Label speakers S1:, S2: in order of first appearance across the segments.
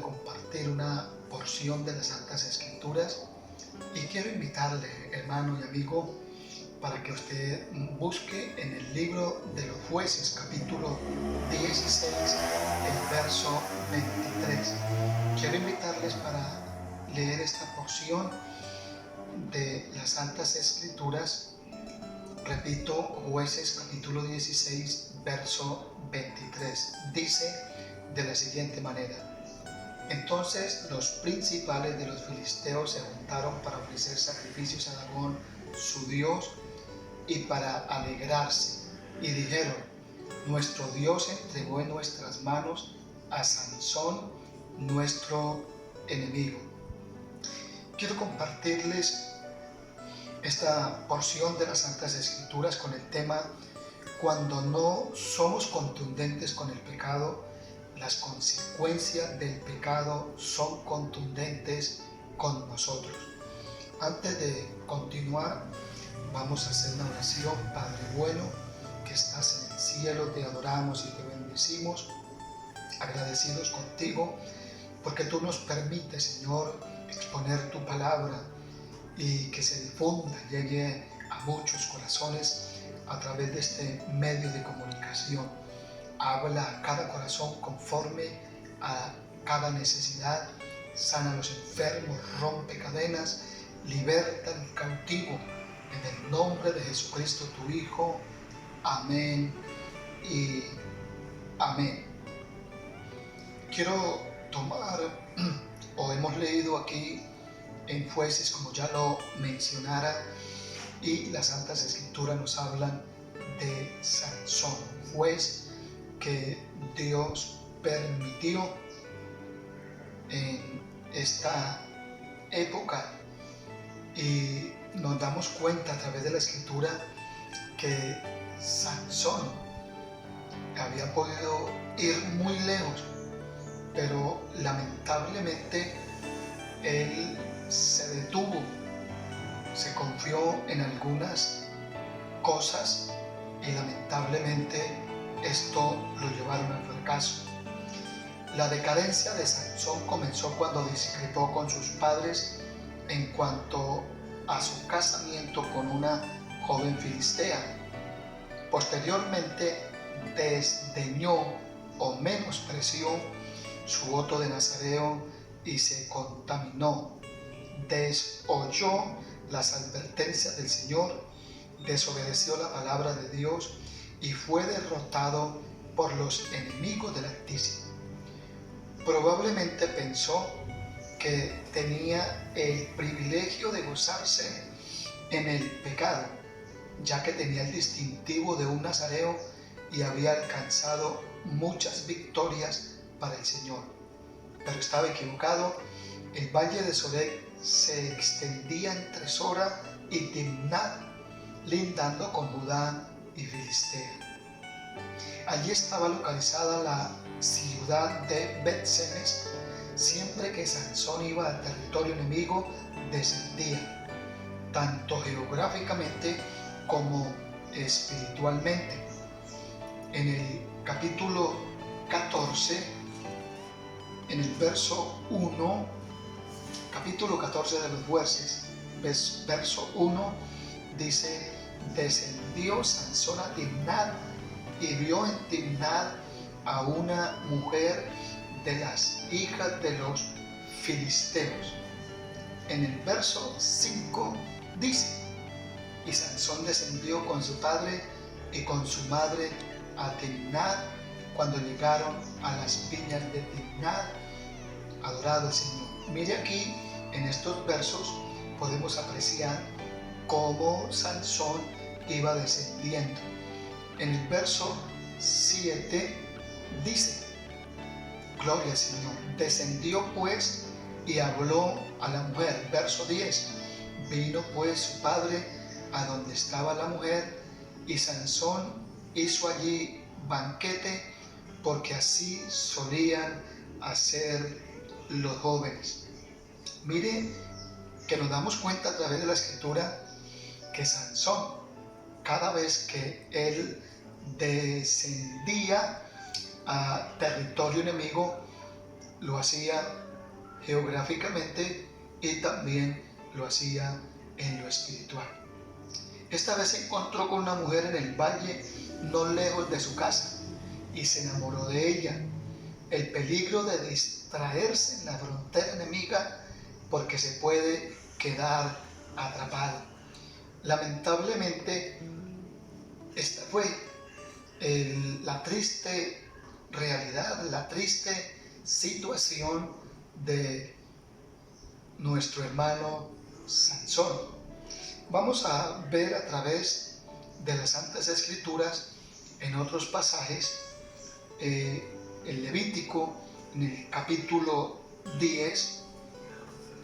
S1: de compartir una porción de las Santas Escrituras y quiero invitarle, hermano y amigo, para que usted busque en el libro de los Jueces, capítulo 16, el verso 23. Quiero invitarles para leer esta porción de las Santas Escrituras. Repito, Jueces, capítulo 16, verso 23. Dice de la siguiente manera: entonces los principales de los filisteos se juntaron para ofrecer sacrificios a Dagón, su dios, y para alegrarse, y dijeron: nuestro Dios entregó en nuestras manos a Sansón, nuestro enemigo. Quiero compartirles esta porción de las Santas Escrituras con el tema: cuando no somos contundentes con el pecado, las consecuencias del pecado son contundentes con nosotros. Antes de continuar, vamos a hacer una oración. Padre bueno, que estás en el cielo, te adoramos y te bendecimos, agradecidos contigo, porque tú nos permites, Señor, exponer tu palabra y que se difunda, llegue a muchos corazones a través de este medio de comunicación. Habla a cada corazón conforme a cada necesidad, sana a los enfermos, rompe cadenas, liberta al cautivo, en el nombre de Jesucristo, tu Hijo. Amén y amén. Quiero tomar, o hemos leído aquí en Jueces, como ya lo mencionara, y las Santas Escrituras nos hablan de Sansón, juez que Dios permitió en esta época, y nos damos cuenta a través de la Escritura que Sansón había podido ir muy lejos, pero lamentablemente él se detuvo, se confió en algunas cosas y lamentablemente esto lo llevaron al fracaso. La decadencia de Sansón comenzó cuando discrepó con sus padres en cuanto a su casamiento con una joven filistea. Posteriormente desdeñó o menospreció su voto de nazareo y se contaminó. Desoyó las advertencias del Señor, desobedeció la palabra de Dios y fue derrotado por los enemigos del Altísimo. Probablemente pensó que tenía el privilegio de gozarse en el pecado, ya que tenía el distintivo de un nazareo y había alcanzado muchas victorias para el Señor. Pero estaba equivocado. El valle de Sorek se extendía entre Sora y Timnat, lindando con Judá y Filistea. Allí estaba localizada la ciudad de Bet-Semes. Siempre que Sansón iba al territorio enemigo, descendía, tanto geográficamente como espiritualmente. En el capítulo 14, en el verso 1, capítulo 14 de los Jueces, verso 1, dice: descendió Sansón a Timnat y vio en Timnat a una mujer de las hijas de los filisteos. En el verso 5 dice: y Sansón descendió con su padre y con su madre a Timnat. Cuando llegaron a las viñas de Timnat, adorado al Señor. Mire aquí, en estos versos podemos apreciar cómo Sansón iba descendiendo. En el verso 7 dice: gloria al Señor, descendió pues y habló a la mujer. Verso 10: vino pues su padre a donde estaba la mujer, y Sansón hizo allí banquete, porque así solían hacer los jóvenes. Miren que nos damos cuenta a través de la Escritura que Sansón, cada vez que él descendía a territorio enemigo, lo hacía geográficamente y también lo hacía en lo espiritual. Esta vez se encontró con una mujer en el valle no lejos de su casa y se enamoró de ella. El peligro de distraerse en la frontera enemiga porque se puede quedar atrapado. Lamentablemente, esta fue la triste realidad, la triste situación de nuestro hermano Sansón. Vamos a ver a través de las Santas Escrituras en otros pasajes, el Levítico, en el capítulo 10,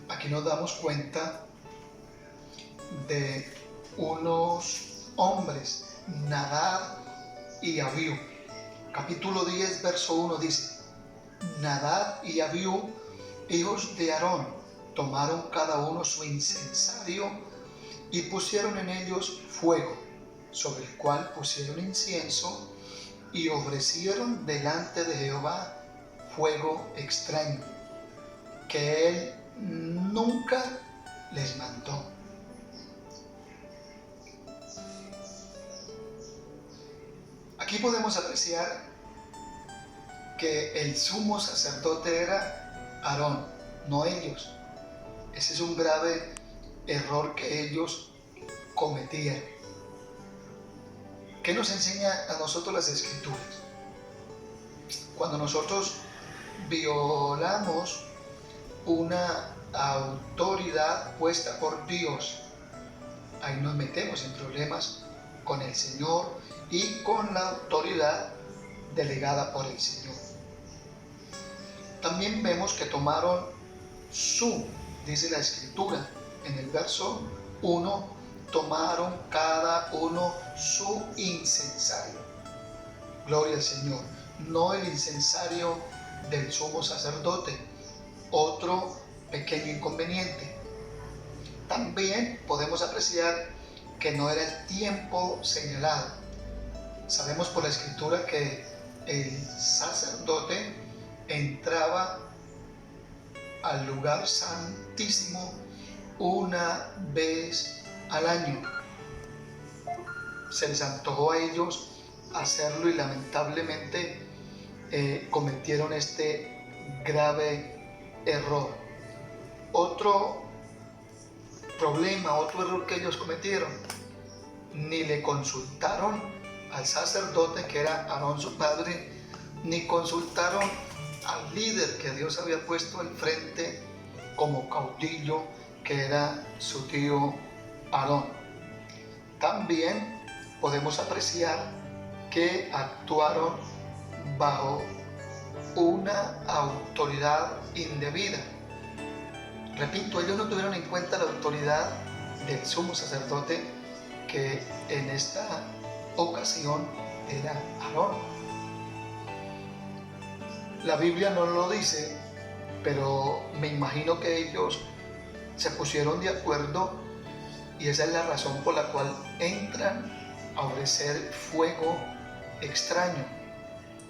S1: aquí nos damos cuenta de unos hombres, Nadab y Abiú. Capítulo 10, verso 1 dice: Nadab y Abiú, hijos de Aarón, tomaron cada uno su incensario y pusieron en ellos fuego, sobre el cual pusieron incienso y ofrecieron delante de Jehová fuego extraño, que él nunca les mandó. Aquí podemos apreciar que el sumo sacerdote era Aarón, no ellos. Ese es un grave error que ellos cometían. ¿Qué nos enseña a nosotros las Escrituras? Cuando nosotros violamos una autoridad puesta por Dios, ahí nos metemos en problemas con el Señor y con la autoridad delegada por el Señor. También vemos que tomaron dice la Escritura en el verso 1, tomaron cada uno su incensario. Gloria al Señor. No el incensario del sumo sacerdote. Otro pequeño inconveniente. También podemos apreciar que no era el tiempo señalado. Sabemos por la Escritura que el sacerdote entraba al lugar santísimo una vez al año. Se les antojó a ellos hacerlo y lamentablemente cometieron este grave error. Otro problema, otro error que ellos cometieron: ni le consultaron al sacerdote, que era Aarón su padre, ni consultaron al líder que Dios había puesto al frente como caudillo, que era su tío Aarón. También podemos apreciar que actuaron bajo una autoridad indebida. Repito, ellos no tuvieron en cuenta la autoridad del sumo sacerdote, que en esta ocasión era Aarón. La Biblia no lo dice, pero me imagino que ellos se pusieron de acuerdo y esa es la razón por la cual entran a ofrecer fuego extraño.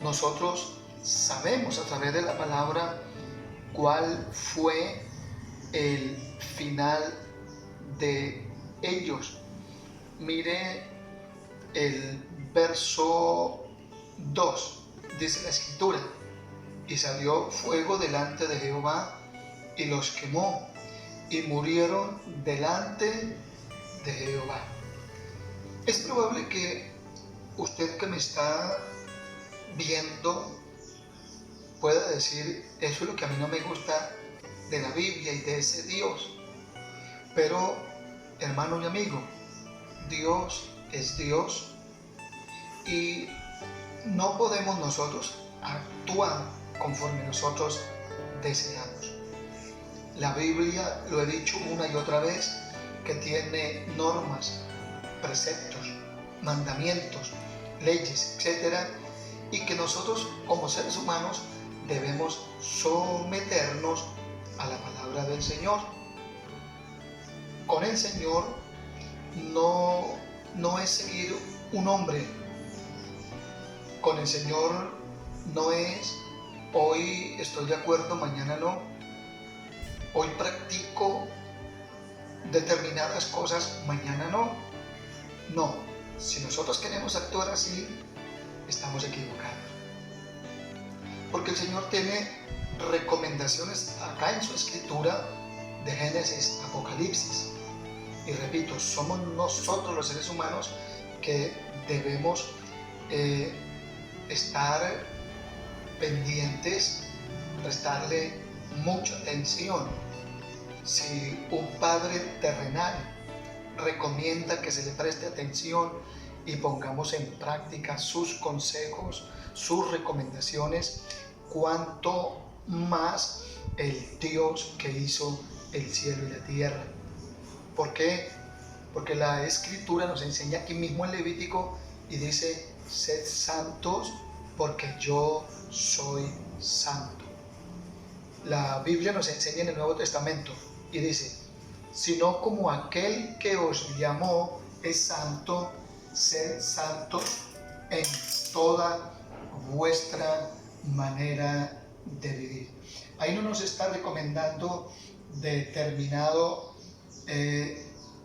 S1: Nosotros sabemos a través de la palabra cuál fue el final de ellos. Mire el verso 2, dice la Escritura: y salió fuego delante de Jehová y los quemó, y murieron delante de Jehová. Es probable que usted que me está viendo pueda decir: eso es lo que a mí no me gusta de la Biblia y de ese Dios. Pero, hermano y amigo, Dios es Dios y no podemos nosotros actuar conforme nosotros deseamos. La Biblia, lo he dicho una y otra vez, que tiene normas, preceptos, mandamientos, leyes, etcétera, y que nosotros como seres humanos debemos someternos a la palabra del Señor. Con el Señor no es seguir un hombre. Con el Señor no es hoy estoy de acuerdo, mañana no. Hoy practico determinadas cosas, mañana no. No, si nosotros queremos actuar así, estamos equivocados. Porque el Señor tiene recomendaciones acá en su escritura de Génesis, Apocalipsis. Y repito, somos nosotros los seres humanos que debemos estar pendientes, prestarle mucha atención. Si un padre terrenal recomienda que se le preste atención y pongamos en práctica sus consejos, sus recomendaciones, cuanto más el Dios que hizo el cielo y la tierra. ¿Por qué? Porque la Escritura nos enseña aquí mismo en Levítico y dice: sed santos porque yo soy santo. La Biblia nos enseña en el Nuevo Testamento y dice: sino como aquel que os llamó es santo, sed santos en toda vuestra manera de vivir. Ahí no nos está recomendando determinado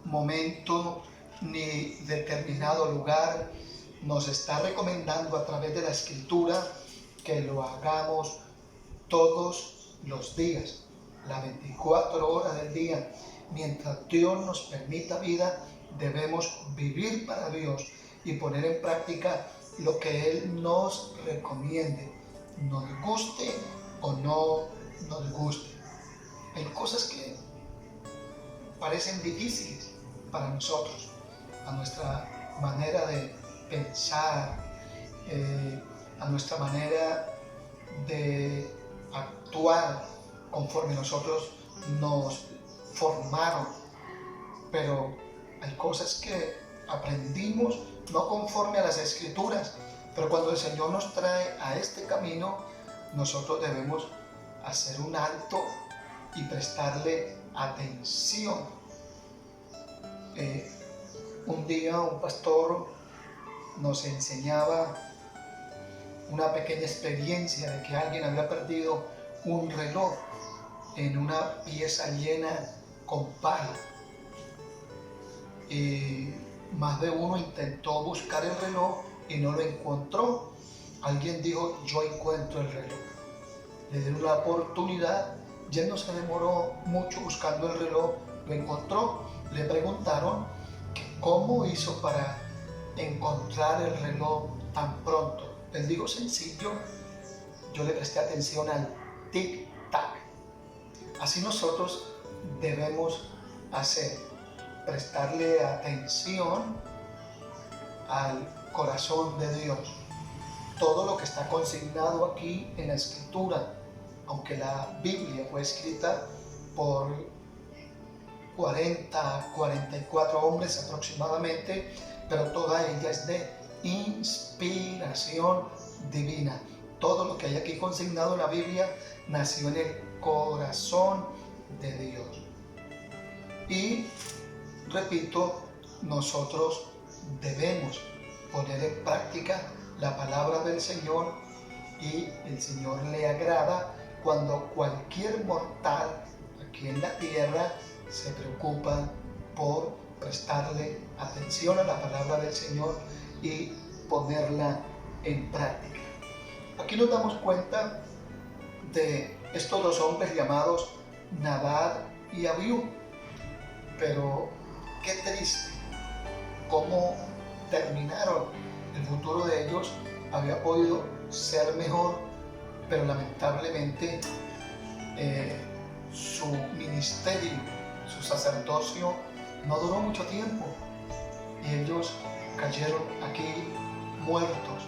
S1: momento ni determinado lugar. Nos está recomendando a través de la Escritura que lo hagamos todos los días, las 24 horas del día. Mientras Dios nos permita vida, debemos vivir para Dios y poner en práctica lo que Él nos recomiende, nos guste o no nos guste. Hay cosas que parecen difíciles para nosotros, a nuestra manera de pensar, a nuestra manera de actuar conforme nosotros nos formaron, pero hay cosas que aprendimos no conforme a las Escrituras, pero cuando el Señor nos trae a este camino, nosotros debemos hacer un alto y prestarle atención. Un día un pastor nos enseñaba una pequeña experiencia de que alguien había perdido un reloj en una pieza llena con paja, y más de uno intentó buscar el reloj y no lo encontró. Alguien dijo: yo encuentro el reloj. Le dieron la oportunidad y él no se demoró mucho buscando el reloj, lo encontró. Le preguntaron que cómo hizo para encontrar el reloj tan pronto. Les digo: sencillo, yo le presté atención al tic-tac. Así nosotros debemos hacer, prestarle atención al corazón de Dios. Todo lo que está consignado aquí en la Escritura, aunque la Biblia fue escrita por 44 hombres aproximadamente, pero toda ella es de inspiración divina. Todo lo que hay aquí consignado en la Biblia nació en el corazón de Dios. Y repito, nosotros debemos poner en práctica la palabra del Señor, y el Señor le agrada cuando cualquier mortal aquí en la tierra se preocupa por prestarle atención a la palabra del Señor y ponerla en práctica. Aquí nos damos cuenta de estos dos hombres llamados Nadab y Abiú, pero qué triste cómo terminaron. El futuro de ellos había podido ser mejor, pero lamentablemente su ministerio, su sacerdocio no duró mucho tiempo y ellos cayeron aquí muertos.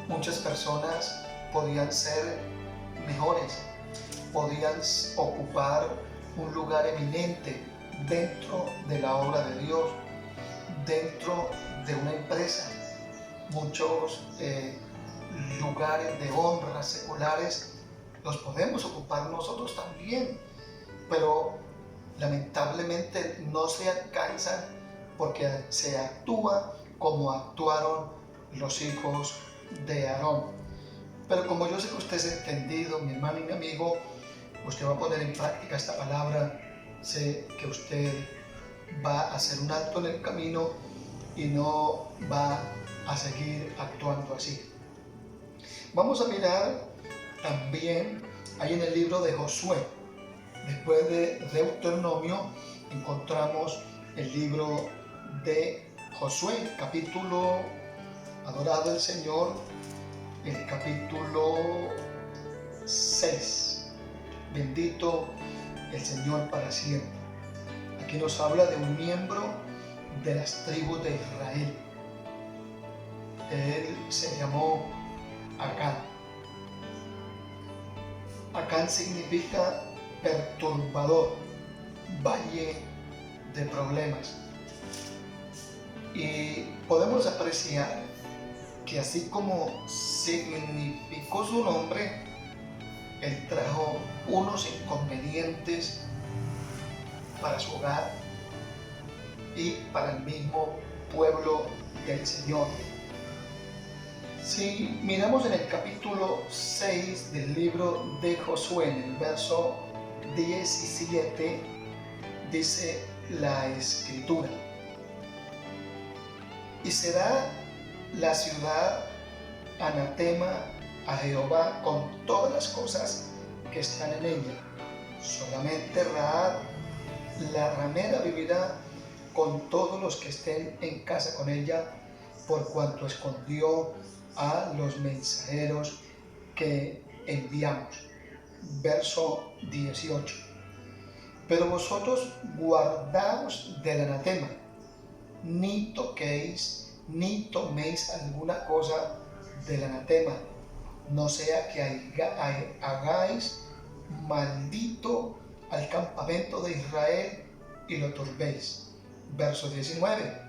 S1: Muchas personas podían ser mejores, podían ocupar un lugar eminente dentro de la obra de Dios, dentro de una empresa. Muchos lugares de honra seculares los podemos ocupar nosotros también, pero lamentablemente no se alcanzan porque se actúa como actuaron los hijos de Aarón. Pero como yo sé que usted es entendido, mi hermano y mi amigo, usted va a poner en práctica esta palabra. Sé que usted va a hacer un alto en el camino y no va a seguir actuando así. Vamos a mirar también ahí en el libro de Josué. Después de Deuteronomio encontramos el libro de Josué, capítulo, adorado el Señor, el capítulo 6. Bendito el Señor para siempre. Aquí nos habla de un miembro de las tribus de Israel. Él se llamó Acán. Acán significa perturbador, valle de problemas. Y podemos apreciar que así como significó su nombre, él trajo unos inconvenientes para su hogar y para el mismo pueblo del Señor. Si miramos en el capítulo 6 del libro de Josué, en el verso 17, dice la Escritura: y será la ciudad anatema a Jehová con todas las cosas que están en ella. Solamente Rahab, la ramera, vivirá con todos los que estén en casa con ella, por cuanto escondió a los mensajeros que enviamos. Verso 18. Pero vosotros guardaos del anatema, ni toquéis ni toméis alguna cosa del anatema, no sea que hagáis maldito al campamento de Israel y lo turbéis. Verso 19.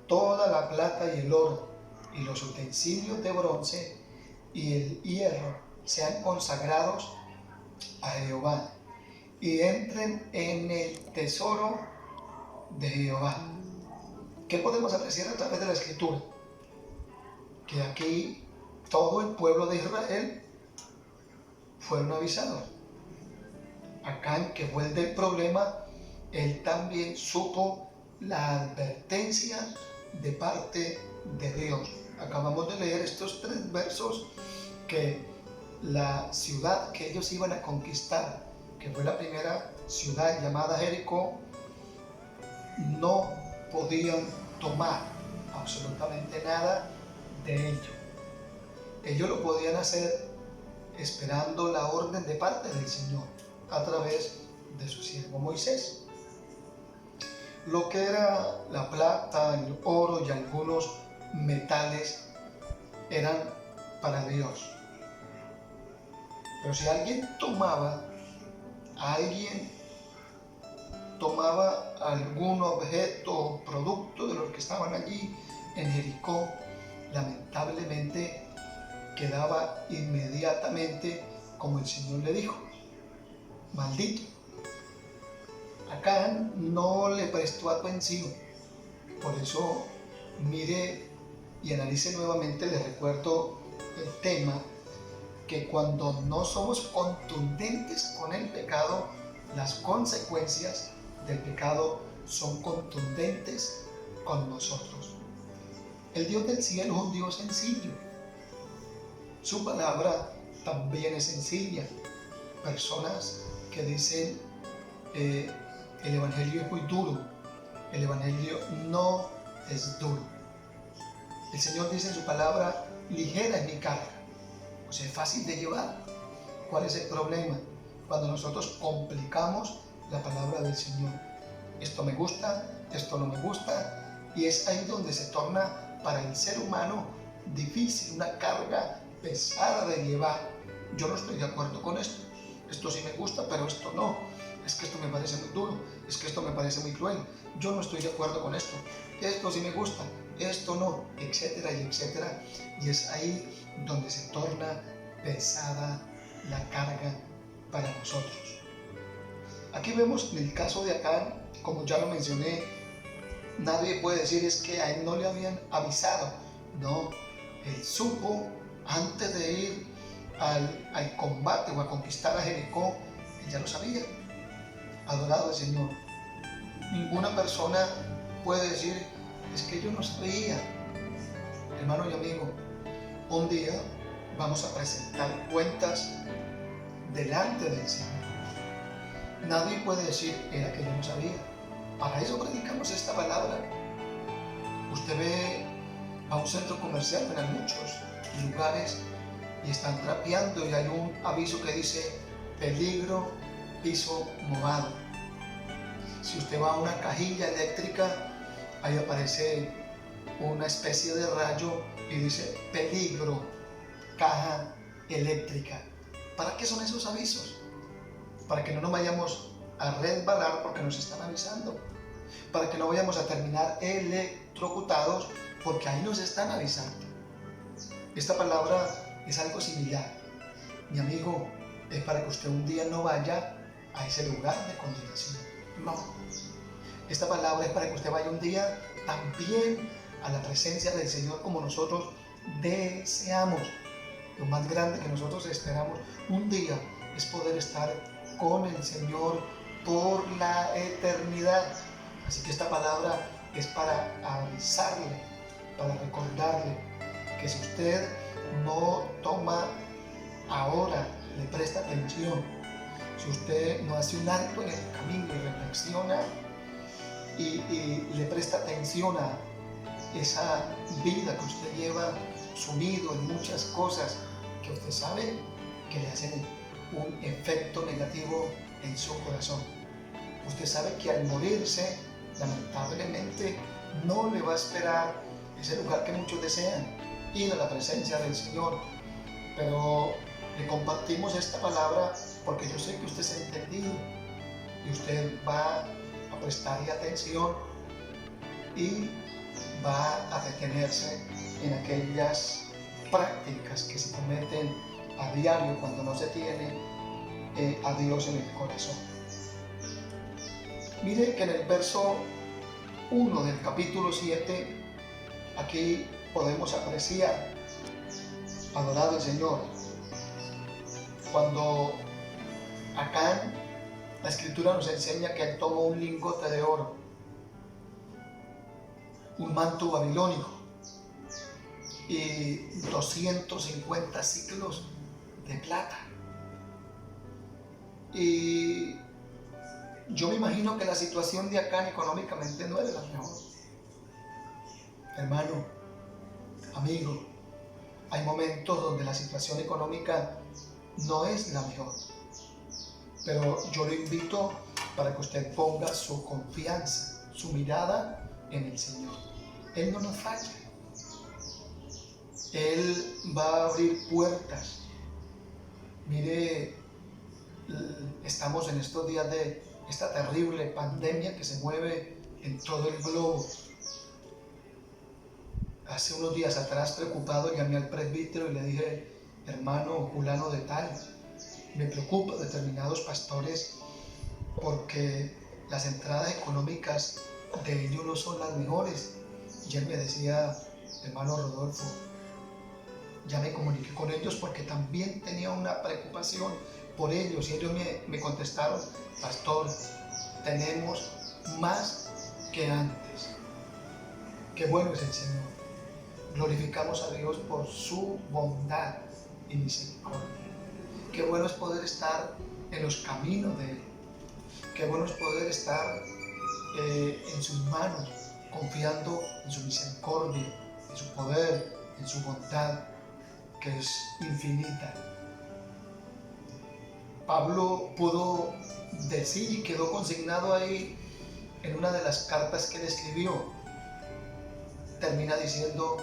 S1: Toda la plata y el oro y los utensilios de bronce y el hierro sean consagrados a Jehová y entren en el tesoro de Jehová. ¿Qué podemos apreciar a través de la Escritura? Que aquí todo el pueblo de Israel fueron avisados. Acán, que fue el del problema, él también supo la advertencia de parte de Dios. Acabamos de leer estos 3 versos que la ciudad que ellos iban a conquistar, que fue la primera ciudad llamada Jericó, no podían tomar absolutamente nada de ello. Ellos lo podían hacer esperando la orden de parte del Señor a través de su siervo Moisés. Lo que era la plata, el oro y algunos metales eran para Dios. Pero si alguien tomaba algún objeto o producto de los que estaban allí en Jericó, lamentablemente quedaba inmediatamente, como el Señor le dijo, maldito. Acán no le prestó atención. Por eso mire y analice nuevamente. Les recuerdo el tema, que cuando no somos contundentes con el pecado, las consecuencias del pecado son contundentes con nosotros. El Dios del cielo es un Dios sencillo. Su palabra también es sencilla. Personas que dicen el Evangelio es muy duro. El Evangelio no es duro. El Señor dice en su palabra: ligera es mi carga. O sea, es fácil de llevar. ¿Cuál es el problema? Cuando nosotros complicamos la palabra del Señor. Esto me gusta, esto no me gusta. Y es ahí donde se torna para el ser humano difícil, una carga pesada de llevar. Yo no estoy de acuerdo con esto. Esto sí me gusta, pero esto no. Es que esto me parece muy duro. Es que esto me parece muy cruel. Yo no estoy de acuerdo con esto. Esto sí me gusta, esto no, etcétera y etcétera. Y es ahí donde se torna pesada la carga para nosotros. Aquí vemos en el caso de Acán, como ya lo mencioné, nadie puede decir es que a él no le habían avisado. No, él supo antes de ir al combate o a conquistar a Jericó, él ya lo sabía. Adorado al Señor. Ninguna persona puede decir, es que yo no sabía. Hermano y amigo, un día vamos a presentar cuentas delante del Señor. Nadie puede decir, era que yo no sabía. Para eso predicamos esta palabra. Usted ve a un centro comercial, pero hay muchos lugares y están trapeando y hay un aviso que dice peligro piso mojado. Si usted va a una cajilla eléctrica, ahí aparece una especie de rayo y dice peligro caja eléctrica. ¿Para qué son esos avisos? Para que no nos vayamos a resbalar porque nos están avisando. Para que no vayamos a terminar electrocutados porque ahí nos están avisando. Esta palabra es algo similar. Mi amigo, es para que usted un día no vaya a ese lugar de condenación. No. Esta palabra es para que usted vaya un día también a la presencia del Señor como nosotros deseamos. Lo más grande que nosotros esperamos un día es poder estar con el Señor por la eternidad. Así que esta palabra es para avisarle, para recordarle que si usted no toma ahora, le presta atención, si usted no hace un alto en el camino y reflexiona y le presta atención a esa vida que usted lleva sumido en muchas cosas que usted sabe que le hacen un efecto negativo en su corazón. Usted sabe que al morirse, lamentablemente, no le va a esperar ese lugar que muchos desean, ir a la presencia del Señor. Pero le compartimos esta palabra porque yo sé que usted se ha entendido y usted va a prestarle atención y va a detenerse en aquellas prácticas que se cometen a diario cuando no se tiene a Dios en el corazón. Mire que en el verso 1 del capítulo 7, aquí podemos apreciar, adorado el Señor, cuando Acán, la escritura nos enseña que él tomó un lingote de oro, un manto babilónico y 250 ciclos de plata. Y yo me imagino que la situación de Acán económicamente no era la mejor. Hermano, amigo, hay momentos donde la situación económica no es la mejor. Pero yo lo invito para que usted ponga su confianza, su mirada en el Señor. Él no nos falla. Él va a abrir puertas. Mire, estamos en estos días de esta terrible pandemia que se mueve en todo el globo. Hace unos días atrás, preocupado, llamé al presbítero y le dije, hermano fulano de tal, me preocupa determinados pastores porque las entradas económicas de ellos no son las mejores. Y él me decía, hermano Rodolfo, ya me comuniqué con ellos porque también tenía una preocupación por ellos. Y ellos me contestaron, pastor, tenemos más que antes. Qué bueno es el Señor. Glorificamos a Dios por su bondad y misericordia. Qué bueno es poder estar en los caminos de Él. Qué bueno es poder estar en sus manos, confiando en su misericordia, en su poder, en su bondad, que es infinita. Pablo pudo decir y quedó consignado ahí en una de las cartas que él escribió. Termina diciendo,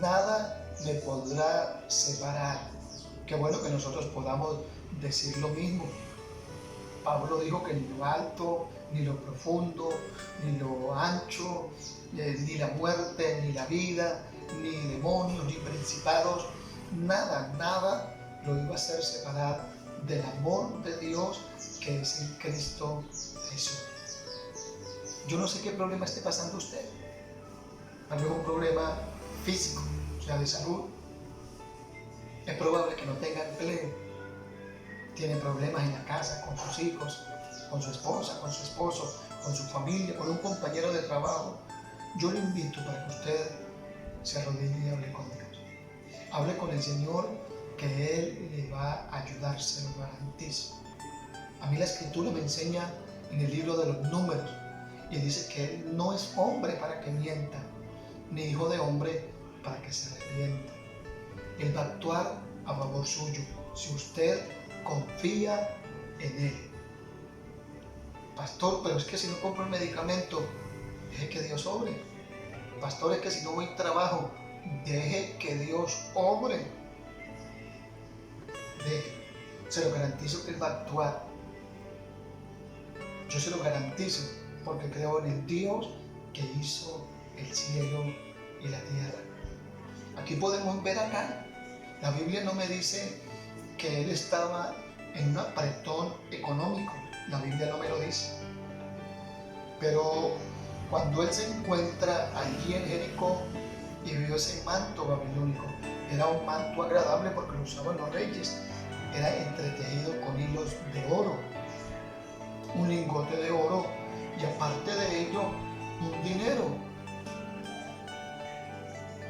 S1: nada me podrá separar. Qué bueno que nosotros podamos decir lo mismo. Pablo dijo que ni lo alto, ni lo profundo, ni lo ancho, ni la muerte, ni la vida, ni demonios, ni principados, nada lo iba a hacer separar del amor de Dios que es en Cristo Jesús. Yo no sé qué problema esté pasando usted. Tal vez un problema físico, o sea, de salud. Es probable que no tenga empleo. Tiene problemas en la casa, con sus hijos, con su esposa, con su esposo, con su familia, con un compañero de trabajo. Yo le invito para que usted se arrodille y hable con Dios. Hable con el Señor, que Él le va a ayudar, se lo garantizo. A mí la Escritura me enseña en el libro de los Números y dice que Él no es hombre para que mienta, ni hijo de hombre para que se arrepienta. Él va a actuar a favor suyo si usted confía en Él. Pastor, pero es que si no compro el medicamento, deje que Dios obre. Pastor, es que si no voy a trabajo, deje que Dios obre. Se lo garantizo que Él va a actuar. Yo se lo garantizo porque creo en el Dios que hizo el cielo y la tierra. Aquí podemos ver acá, la Biblia no me dice que Él estaba en un apretón económico. La Biblia no me lo dice. Pero cuando Él se encuentra allí en Jericó y vio ese manto babilónico, era un manto agradable porque lo usaban los reyes. Era entretejido con hilos de oro, un lingote de oro y aparte de ello, un dinero.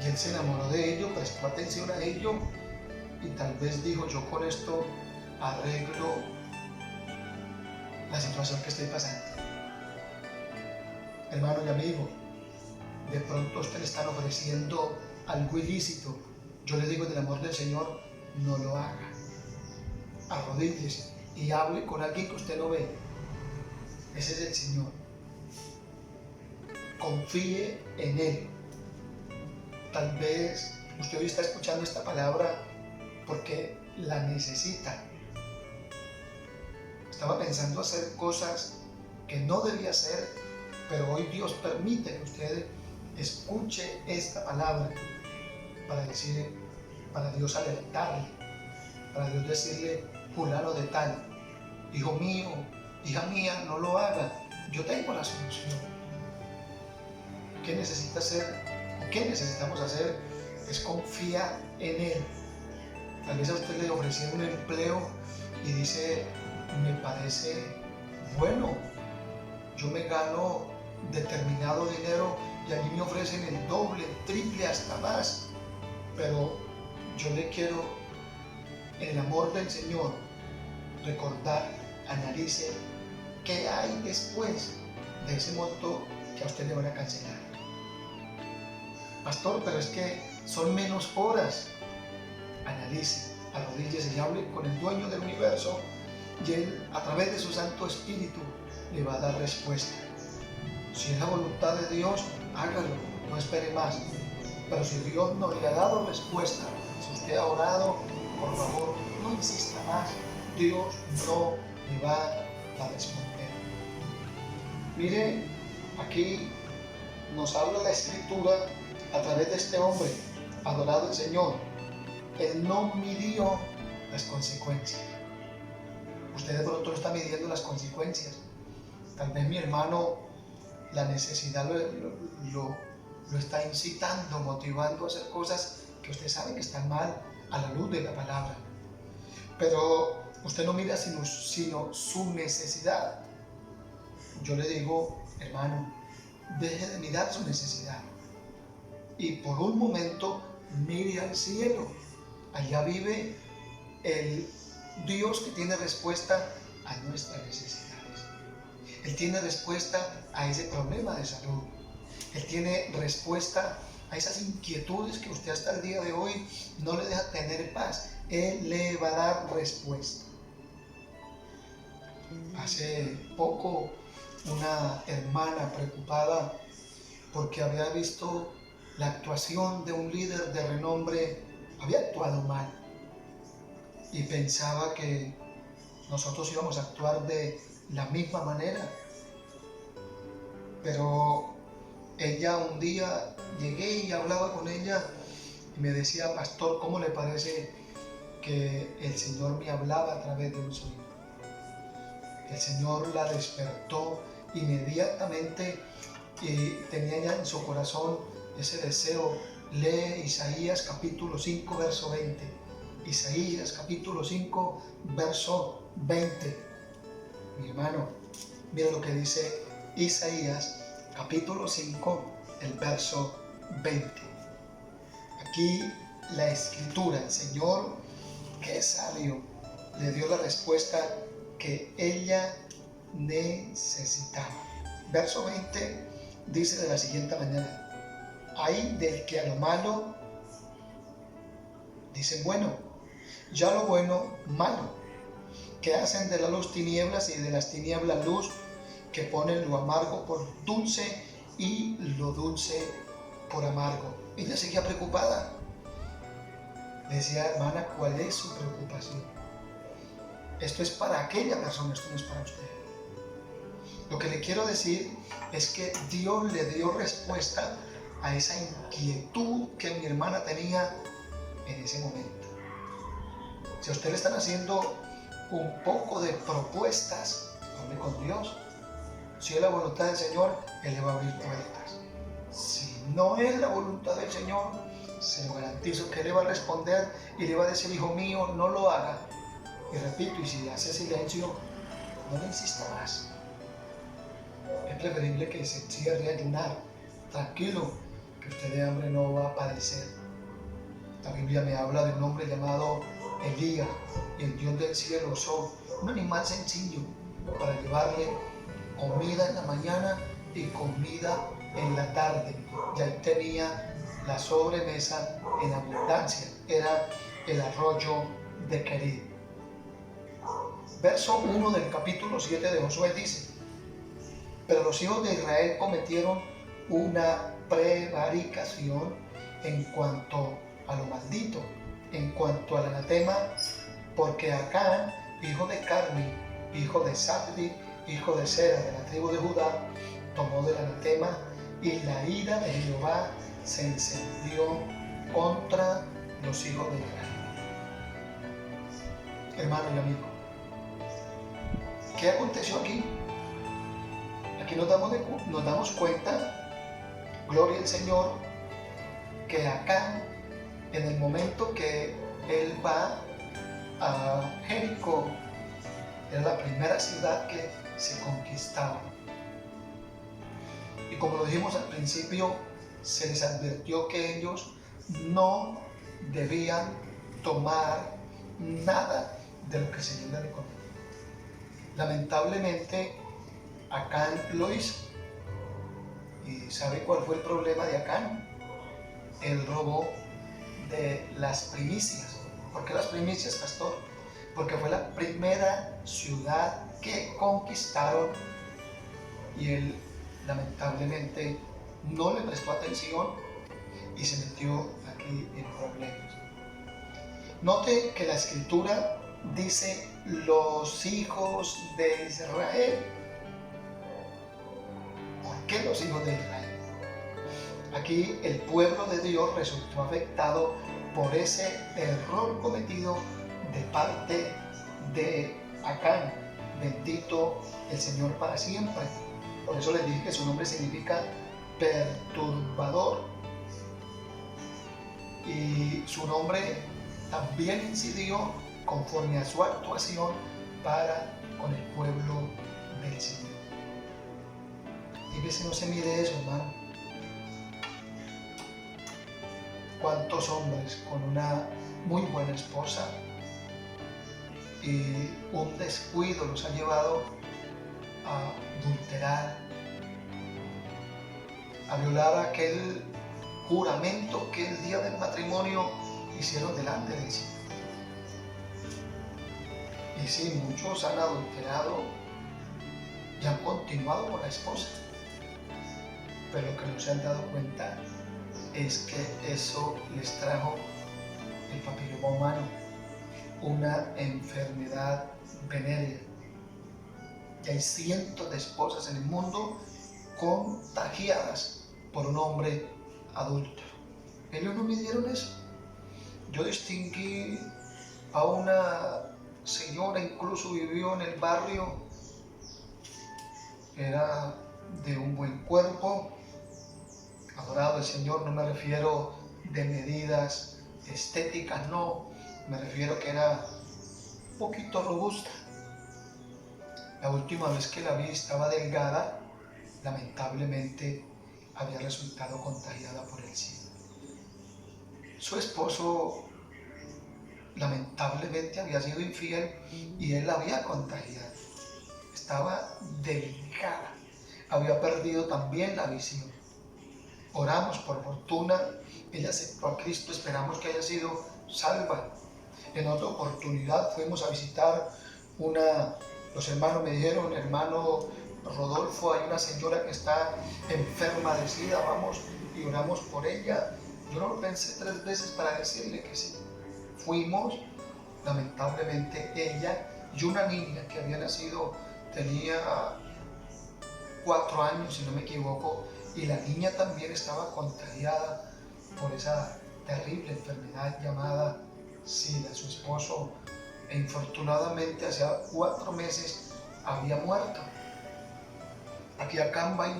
S1: Y Él se enamoró de ello, prestó atención a ello y tal vez dijo: yo con esto arreglo la situación que estoy pasando. Hermano y amigo, de pronto a usted le están ofreciendo algo ilícito. Yo le digo, del amor del Señor, no lo haga. Arrodíllese y hable con alguien que usted no ve. Ese es el Señor. Confíe en Él. Tal vez usted hoy está escuchando esta palabra porque la necesita. Estaba pensando hacer cosas que no debía hacer, pero hoy Dios permite que usted escuche esta palabra para Dios alertarle, para Dios decirle: fulano de tal, hijo mío, hija mía, no lo haga, yo tengo la solución. ¿Qué necesita hacer? ¿O qué necesitamos hacer? Es confiar en Él. Tal vez a usted le ofrecieron un empleo y dice: me parece bueno, yo me gano determinado dinero y allí me ofrecen el doble, el triple, hasta más, pero yo le quiero, en el amor del Señor, recordar, analice qué hay después de ese monto que a usted le van a cancelar. Pastor, pero es que son menos horas. Analice, arrodíllese y hable con el dueño del universo y Él, a través de su Santo Espíritu, le va a dar respuesta. Si es la voluntad de Dios, hágalo, no espere más. Pero si Dios no le ha dado respuesta, si usted ha orado, por favor, no insista más. Dios no le va a responder. Mire, aquí nos habla la Escritura a través de este hombre, adorado el Señor. Él no midió las consecuencias. Usted de pronto no está midiendo las consecuencias. Tal vez mi hermano, la necesidad lo está incitando, motivando a hacer cosas que usted sabe que están mal a la luz de la palabra. Pero usted no mira sino su necesidad. Yo le digo, hermano, deje de mirar su necesidad y por un momento mire al cielo. Allá vive el Dios que tiene respuesta a nuestras necesidades. Él tiene respuesta a ese problema de salud. Él tiene respuesta a esas inquietudes que usted hasta el día de hoy no le deja tener paz. Él le va a dar respuesta. Hace poco una hermana preocupada porque había visto la actuación de un líder de renombre, había actuado mal y pensaba que nosotros íbamos a actuar de la misma manera. Pero ella, un día llegué y hablaba con ella y me decía: pastor, ¿cómo le parece que el Señor me hablaba a través de un sueño? El Señor la despertó inmediatamente y tenía ya en su corazón ese deseo. Lee Isaías capítulo 5, verso 20. Isaías capítulo 5, verso 20. Mi hermano, mira lo que dice Isaías capítulo 5, el verso 20. Aquí la escritura, el Señor, que es sabio, le dio la respuesta que ella necesitaba. Verso 20 dice de la siguiente manera: ay del que a lo malo dicen bueno, ya lo bueno malo, que hacen de la luz tinieblas y de las tinieblas luz, que ponen lo amargo por dulce y lo dulce por amargo. Ella seguía preocupada. Le decía: hermana, ¿cuál es su preocupación? Esto es para aquella persona, esto no es para usted. Lo que le quiero decir es que Dios le dio respuesta a esa inquietud que mi hermana tenía en ese momento. Si a usted le están haciendo un poco de propuestas, hable con Dios. Si es la voluntad del Señor, Él le va a abrir puertas. Si no es la voluntad del Señor, se lo garantizo que Él le va a responder y le va a decir: hijo mío, no lo haga. Y repito, y si hace silencio, no le insista más. Es preferible que se cierre a ayunar. Tranquilo, que usted de hambre no va a padecer. La Biblia me habla de un hombre llamado Elías, y el Dios del cielo usó un animal sencillo para llevarle comida en la mañana y comida en la tarde. Y ahí tenía la sobremesa en abundancia. Era el arroyo de Querid. Verso 1 del capítulo 7 de Josué dice: pero los hijos de Israel cometieron una prevaricación en cuanto a lo maldito, en cuanto al anatema, porque Acán, hijo de Carmi, hijo de Zabdi, hijo de Sera, de la tribu de Judá, tomó del anatema, y la ira de Jehová se encendió contra los hijos de Israel. Hermano y amigo, ¿qué aconteció aquí? Aquí nos damos cuenta, gloria al Señor, que Acán, en el momento que él va a Jericó, era la primera ciudad que se conquistaba. Y como lo dijimos al principio, se les advirtió que ellos no debían tomar nada de lo que el Señor les recomendó. Lamentablemente, Acán lo hizo. ¿Y sabe cuál fue el problema de Acán? Él robó de las primicias. ¿Por qué las primicias, pastor? Porque fue la primera ciudad que conquistaron y él lamentablemente no le prestó atención y se metió aquí en problemas. Note que la escritura dice los hijos de Israel. ¿Por qué los hijos de Israel? Aquí el pueblo de Dios resultó afectado por ese error cometido de parte de Acán. Bendito el Señor para siempre. Por eso les dije que su nombre significa perturbador. Y su nombre también incidió conforme a su actuación para con el pueblo del Señor. Dime si no se mide eso, hermano. ¿Cuántos hombres con una muy buena esposa y un descuido los ha llevado a adulterar, a violar aquel juramento que el día del matrimonio hicieron delante del Señor? Y sí, muchos han adulterado y han continuado con la esposa, pero lo que no se han dado cuenta es que eso les trajo el papiloma humano, una enfermedad venérea. Y hay cientos de esposas en el mundo contagiadas por un hombre adúltero. Ellos no midieron eso. Yo distinguí a una señora, incluso vivió en el barrio, era de un buen cuerpo, adorado el Señor. No me refiero de medidas estéticas, no, Me refiero que era un poquito robusta. La última vez que la vi estaba delgada, lamentablemente había resultado contagiada por el SIDA. Su esposo lamentablemente había sido infiel y él la había contagiado. Estaba delgada, había perdido también la visión. Oramos, por fortuna, ella aceptó a Cristo, esperamos que haya sido salva. En otra oportunidad fuimos a visitar los hermanos me dijeron, hermano Rodolfo, hay una señora que está enferma de SIDA, vamos y oramos por ella. Yo no lo pensé 3 veces para decirle que sí. Fuimos, lamentablemente ella y una niña que había nacido, tenía 4 años si no me equivoco, y la niña también estaba contagiada por esa terrible enfermedad llamada SIDA. Su esposo, infortunadamente, hace 4 meses había muerto. Aquí Acambay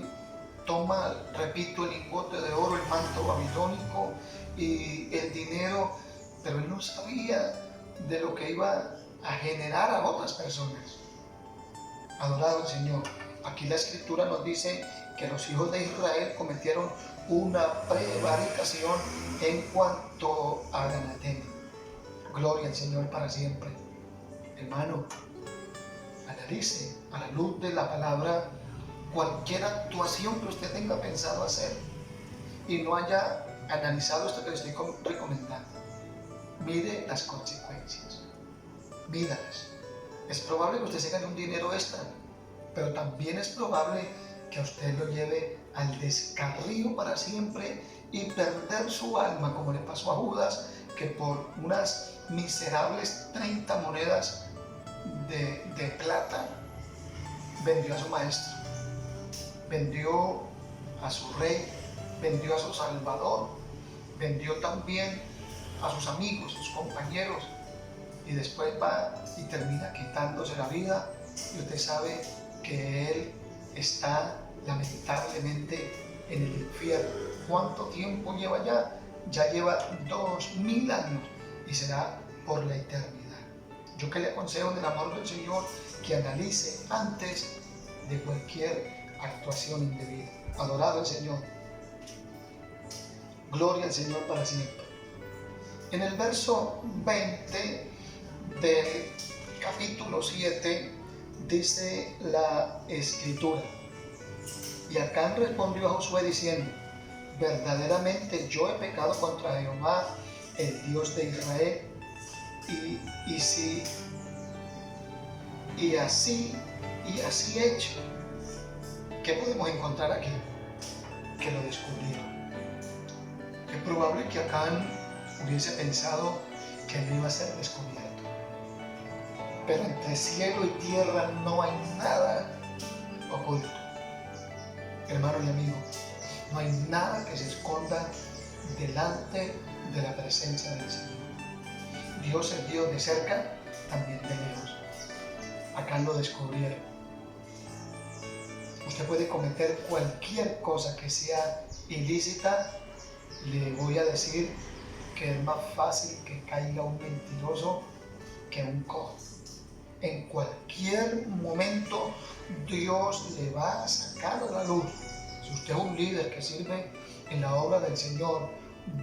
S1: toma, repito, el lingote de oro, el manto babilónico y el dinero, pero él no sabía de lo que iba a generar a otras personas. Adorado el Señor. Aquí la Escritura nos dice que los hijos de Israel cometieron una prevaricación en cuanto al anatema. Gloria al Señor para siempre. Hermano, analice a la luz de la palabra cualquier actuación que usted tenga pensado hacer y no haya analizado esto que le estoy recomendando. Mire las consecuencias, mídalas. Es probable que usted se gane un dinero extra, pero también es probable que a usted lo lleve al descarrío para siempre y perder su alma, como le pasó a Judas, que por unas miserables 30 monedas de plata vendió a su maestro, vendió a su rey, vendió a su salvador, vendió también a sus amigos, sus compañeros, y después va y termina quitándose la vida, y usted sabe que él está lamentablemente en el infierno. ¿Cuánto tiempo lleva ya? Ya lleva 2000 años y será por la eternidad. Yo que le aconsejo en el amor del Señor que analice antes de cualquier actuación indebida. Adorado el Señor. Gloria al Señor para siempre. En el verso 20 del capítulo 7 dice la Escritura: y Acán respondió a Josué diciendo: verdaderamente yo he pecado contra Jehová, el Dios de Israel, y así he hecho. ¿Qué podemos encontrar aquí? Que lo descubrieron. Es probable que Acán hubiese pensado que no iba a ser descubierto. Pero entre cielo y tierra no hay nada oculto. Hermano y amigo, no hay nada que se esconda delante de la presencia del Señor. Dios es Dios de cerca, también de lejos. Acá lo descubrieron. Usted puede cometer cualquier cosa que sea ilícita. Le voy a decir que es más fácil que caiga un mentiroso que un cojo. En cualquier momento Dios le va a sacar a la luz. Si usted es un líder que sirve en la obra del Señor,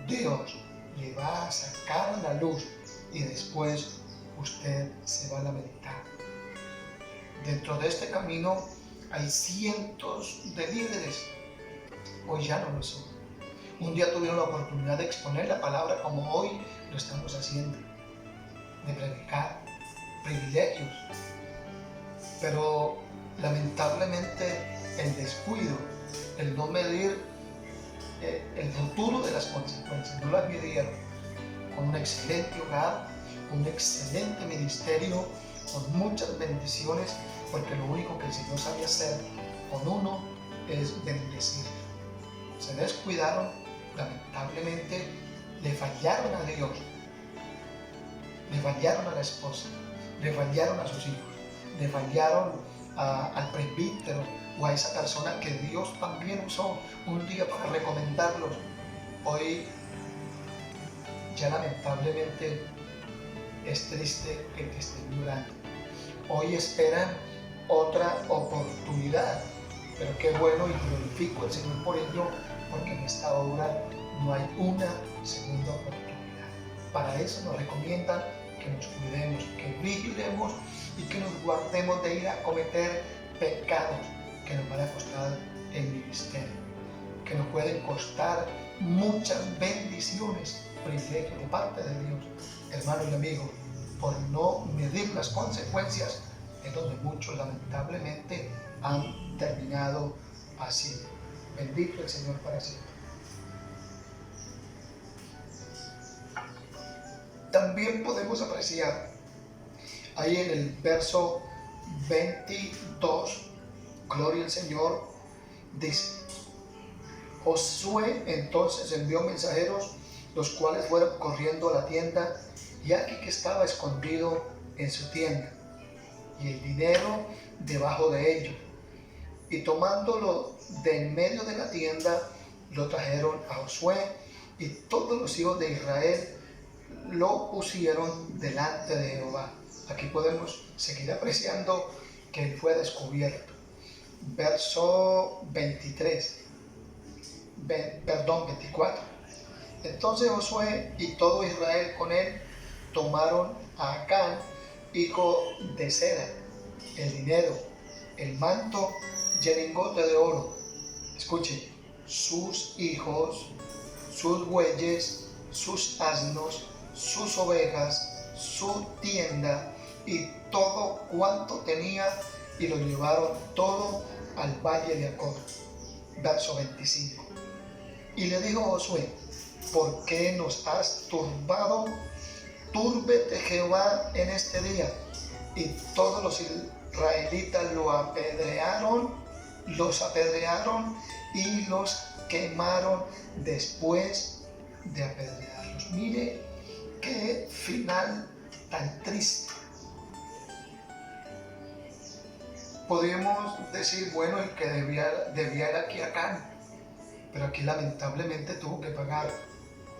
S1: Dios le va a sacar a la luz y después usted se va a lamentar. Dentro de este camino hay cientos de líderes. Hoy ya no lo son. Un día tuvieron la oportunidad de exponer la palabra como hoy lo estamos haciendo, de predicar privilegios, pero lamentablemente el descuido, el no medir el futuro de las consecuencias, no las midieron. Con un excelente hogar, un excelente ministerio, con muchas bendiciones, porque lo único que el Señor sabe hacer con uno es bendecir. Se descuidaron, lamentablemente le fallaron a Dios, le fallaron a la esposa, le fallaron a sus hijos, le fallaron al presbítero o a esa persona que Dios también usó un día para recomendarlos. Hoy ya lamentablemente es triste el que estén llorando. Hoy esperan otra oportunidad, pero qué bueno y glorifico al Señor por ello, porque en esta hora no hay una segunda oportunidad. Para eso nos recomiendan que nos cuidemos, que vigilemos y que nos guardemos de ir a cometer pecados que nos van a costar el ministerio, que nos pueden costar muchas bendiciones, privilegios de parte de Dios. Hermano y amigo, por no medir las consecuencias, es donde muchos lamentablemente han terminado así. Bendito el Señor para siempre. También podemos apreciar ahí en el verso 22, gloria al Señor, dice: Josué entonces envió mensajeros, los cuales fueron corriendo a la tienda, y aquí que estaba escondido en su tienda, y el dinero debajo de ello. Y tomándolo de en medio de la tienda, lo trajeron a Josué, y todos los hijos de Israel lo pusieron delante de Jehová. Aquí podemos seguir apreciando que él fue descubierto. Verso 24. Entonces Josué y todo Israel con él tomaron a Acán, hijo de Zera, el dinero, el manto y el lingote de oro. Escuchen, sus hijos, sus bueyes, sus asnos, sus ovejas, su tienda y todo cuanto tenía, y lo llevaron todo al valle de Acor. Verso 25. Y le dijo Josué: ¿por qué nos has turbado? Túrbete Jehová en este día. Y todos los israelitas los apedrearon y los quemaron después de apedrearlos. Mire qué final tan triste. Podríamos decir, bueno, el que debía ir aquí Acán, pero aquí lamentablemente tuvo que pagar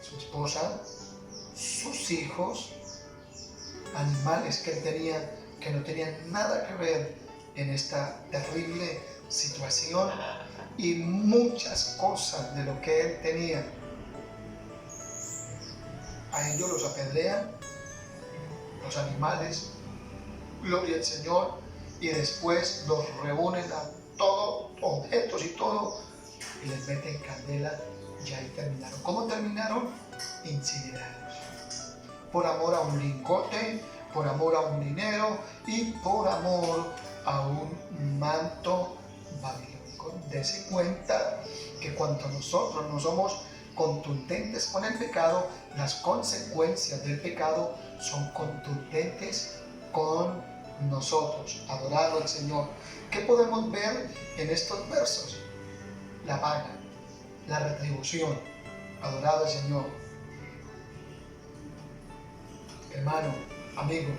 S1: su esposa, sus hijos, animales que él tenía, que no tenían nada que ver en esta terrible situación, y muchas cosas de lo que él tenía. A ellos los apedrean, los animales, gloria al Señor, y después los reúnen a todos, objetos y todo, y les meten candela, y ahí terminaron. ¿Cómo terminaron? Incinerados. Por amor a un lingote, por amor a un dinero y por amor a un manto babilónico. Dese cuenta que cuando nosotros no somos contundentes con el pecado, las consecuencias del pecado son contundentes con nosotros. Adorado al Señor. ¿Qué podemos ver en estos versos? La paga, la retribución. Adorado al Señor. Hermano, amigo,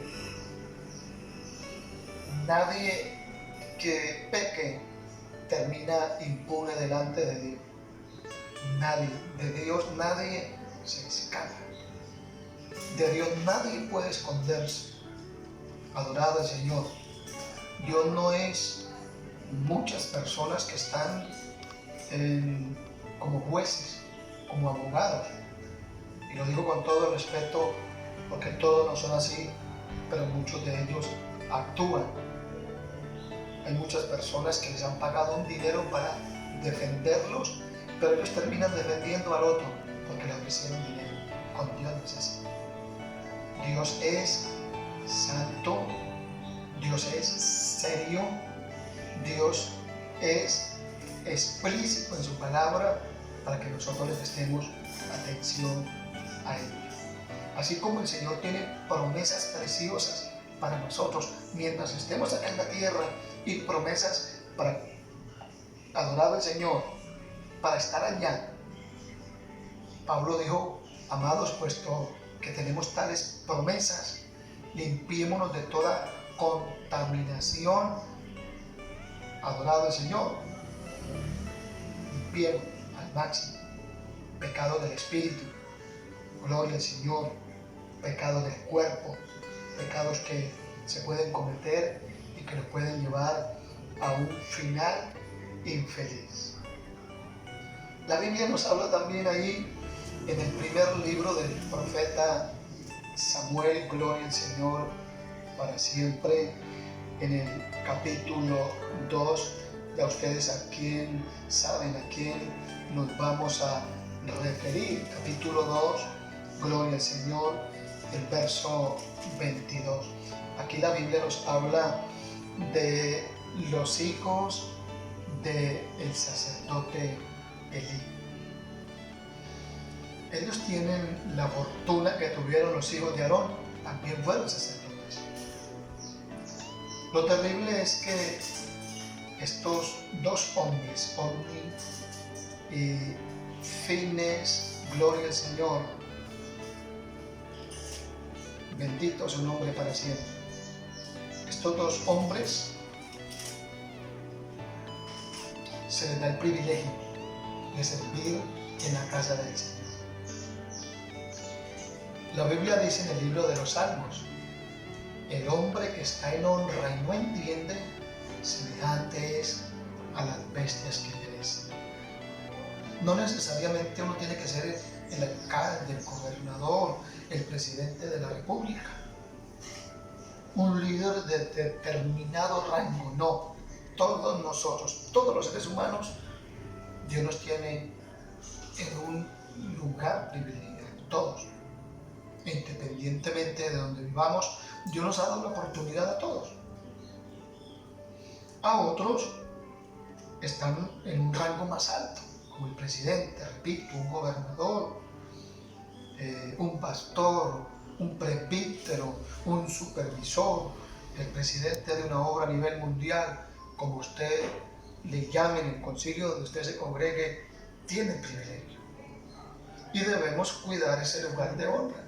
S1: nadie que peque termina impune delante de Dios. Nadie, de Dios nadie se escapa. De Dios nadie puede esconderse. Adorado al Señor. Dios no es muchas personas que están como jueces, como abogados. Y lo digo con todo respeto, porque todos no son así, pero muchos de ellos actúan. Hay muchas personas que les han pagado un dinero para defenderlos, pero ellos terminan defendiendo al otro porque le ofrecieron dinero. Con Dios no es así. Dios es santo, Dios es serio, Dios es explícito en su palabra para que nosotros le prestemos atención a Él. Así como el Señor tiene promesas preciosas para nosotros mientras estemos acá en la tierra, y promesas para adorar al Señor, para estar allá. Pablo dijo: amados, puesto que tenemos tales promesas, limpiémonos de toda contaminación. Adorado al Señor. Limpiemos al máximo pecado del espíritu. Gloria al Señor. pecados del cuerpo, pecados que se pueden cometer y que nos pueden llevar a un final infeliz. La Biblia nos habla también ahí en el primer libro del profeta Samuel, gloria al Señor para siempre, en el capítulo 2, ya ustedes saben a quién nos vamos a referir. Capítulo 2, gloria al Señor, el verso 22. Aquí la Biblia nos habla de los hijos del sacerdote Elí. Ellos tienen la fortuna que tuvieron los hijos de Aarón, también fueron sacerdotes. Lo terrible es que estos dos hombres, Ofni y Finees, gloria al Señor, bendito su nombre para siempre. Estos dos hombres se les da el privilegio de servir en la casa del Señor. La Biblia dice en el libro de los Salmos: el hombre que está en honra y no entiende, semejante es a las bestias que perecen. No necesariamente uno tiene que ser el alcalde, el gobernador, el presidente de la república, un líder de determinado rango, no. Todos nosotros, todos los seres humanos, Dios nos tiene en un lugar privilegiado, todos. Independientemente de donde vivamos, Dios nos ha dado la oportunidad a todos. A otros están en un rango más alto, como el presidente, repito, un gobernador, un pastor, un presbítero, un supervisor, el presidente de una obra a nivel mundial, como usted le llame en el concilio donde usted se congregue, tiene privilegio. Y debemos cuidar ese lugar de honra.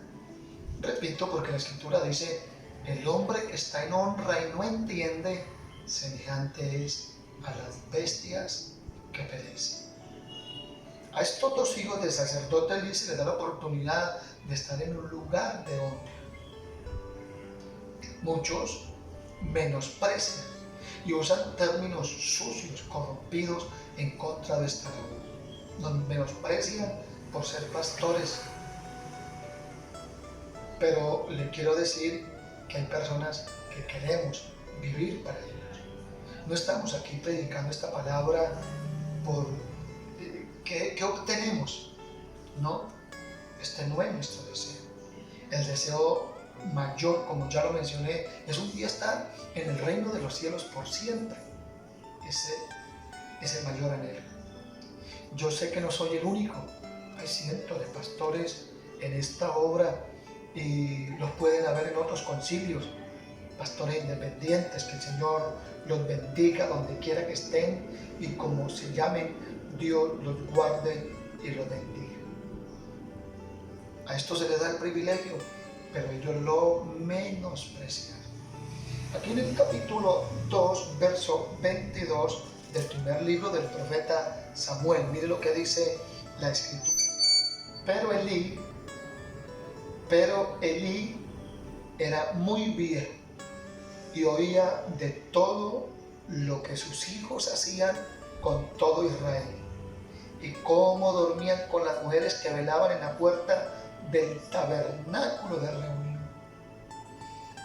S1: Repito, porque la Escritura dice: el hombre que está en honra y no entiende, semejante es a las bestias que perecen. A estos dos hijos del sacerdote Elí se les da la oportunidad de estar en un lugar de honra. Muchos menosprecian y usan términos sucios, corrompidos en contra de esta labor. Nos menosprecian por ser pastores. Pero le quiero decir que hay personas que queremos vivir para Dios. No estamos aquí predicando esta palabra por ¿qué obtenemos? No, este no es nuestro deseo. El deseo mayor, como ya lo mencioné, es un día estar en el reino de los cielos por siempre. Ese es el mayor anhelo. Yo sé que no soy el único. Hay cientos de pastores en esta obra y los pueden haber en otros concilios. Pastores independientes, que el Señor los bendiga donde quiera que estén y como se llamen, Dios los guarde y los bendiga. A esto se les da el privilegio, pero ellos lo menosprecian. Aquí en el capítulo 2, verso 22 del primer libro del profeta Samuel, mire lo que dice la Escritura. Pero Elí era muy viejo y oía de todo lo que sus hijos hacían con todo Israel, y cómo dormían con las mujeres que velaban en la puerta del tabernáculo de reunión.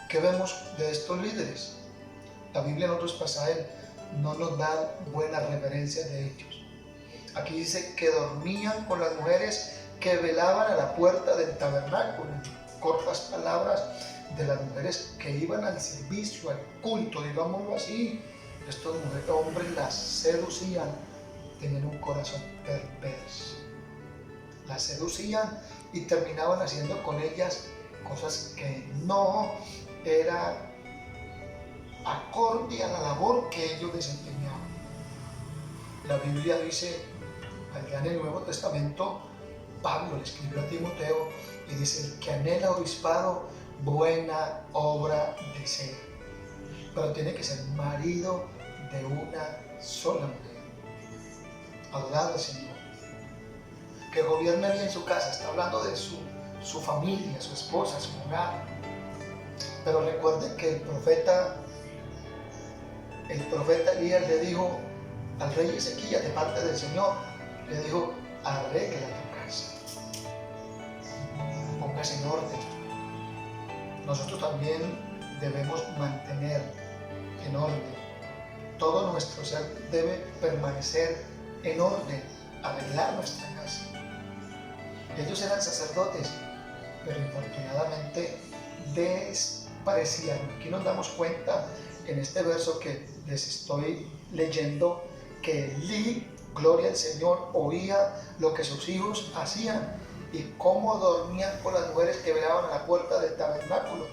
S1: ¿Qué vemos de estos líderes? La Biblia en otros pasajes no nos da buena referencia de ellos. Aquí dice que dormían con las mujeres que velaban a la puerta del tabernáculo. Cortas palabras de las mujeres que iban al servicio, al culto, digámoslo así. Estos hombres las seducían, tenían un corazón perverso. Las seducían y terminaban haciendo con ellas cosas que no eran acorde a la labor que ellos desempeñaban. La Biblia dice, allá en el Nuevo Testamento, Pablo le escribió a Timoteo y dice: el que anhela obispado, buena obra desea. Pero tiene que ser marido de una sola mujer. Adorado al Señor. Que gobierne bien su casa. Está hablando de su su familia, su esposa, su hogar. Pero recuerden que el profeta Elías le dijo al rey Ezequías de parte del Señor, le dijo: arregla tu casa, póngase en orden. Nosotros también debemos mantener en orden. Todo nuestro ser debe permanecer en orden, arreglar nuestra casa. Ellos eran sacerdotes, pero infortunadamente despreciaron. Aquí nos damos cuenta en este verso que les estoy leyendo que Elí, gloria al Señor, oía lo que sus hijos hacían y cómo dormían con las mujeres que velaban a la puerta del tabernáculo.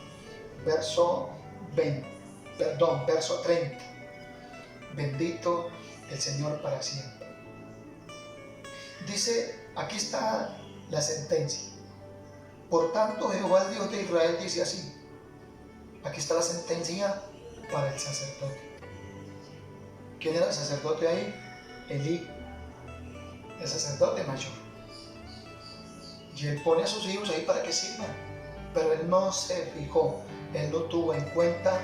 S1: Verso 30. Bendito el Señor para siempre. Dice, aquí está la sentencia. Por tanto, Jehová, el Dios de Israel, dice así. Aquí está la sentencia para el sacerdote. ¿Quién era el sacerdote ahí? Elí, el sacerdote mayor. Y él pone a sus hijos ahí para que sirvan. Pero él no se fijó, él no tuvo en cuenta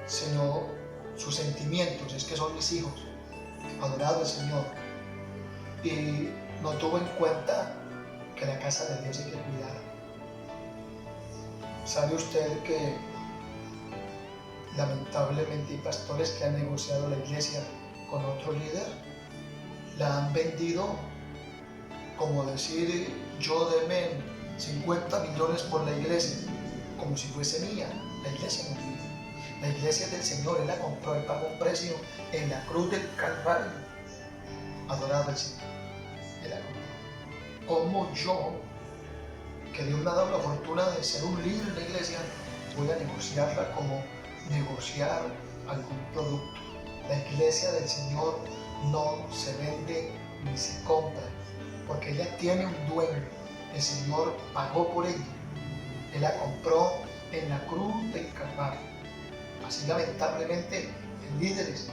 S1: sino sus sentimientos. Es que son mis hijos, adorado al Señor. Y no tuvo en cuenta que la casa de Dios hay que cuidar. ¿Sabe usted que lamentablemente hay pastores que han negociado la iglesia con otro líder? La han vendido, como decir, yo deme 50 millones por la iglesia, como si fuese mía. La iglesia no es mía. La iglesia es del Señor. Él la compró, Él pagó un precio en la cruz del Calvario. Adorado al Señor. Él la compró. Como yo, que Dios me ha dado la fortuna de ser un líder en la iglesia, voy a negociarla como negociar algún producto? La iglesia del Señor no se vende ni se compra, porque ella tiene un dueño. El Señor pagó por ella. Él la compró en la cruz del Calvario. Así lamentablemente en líderes.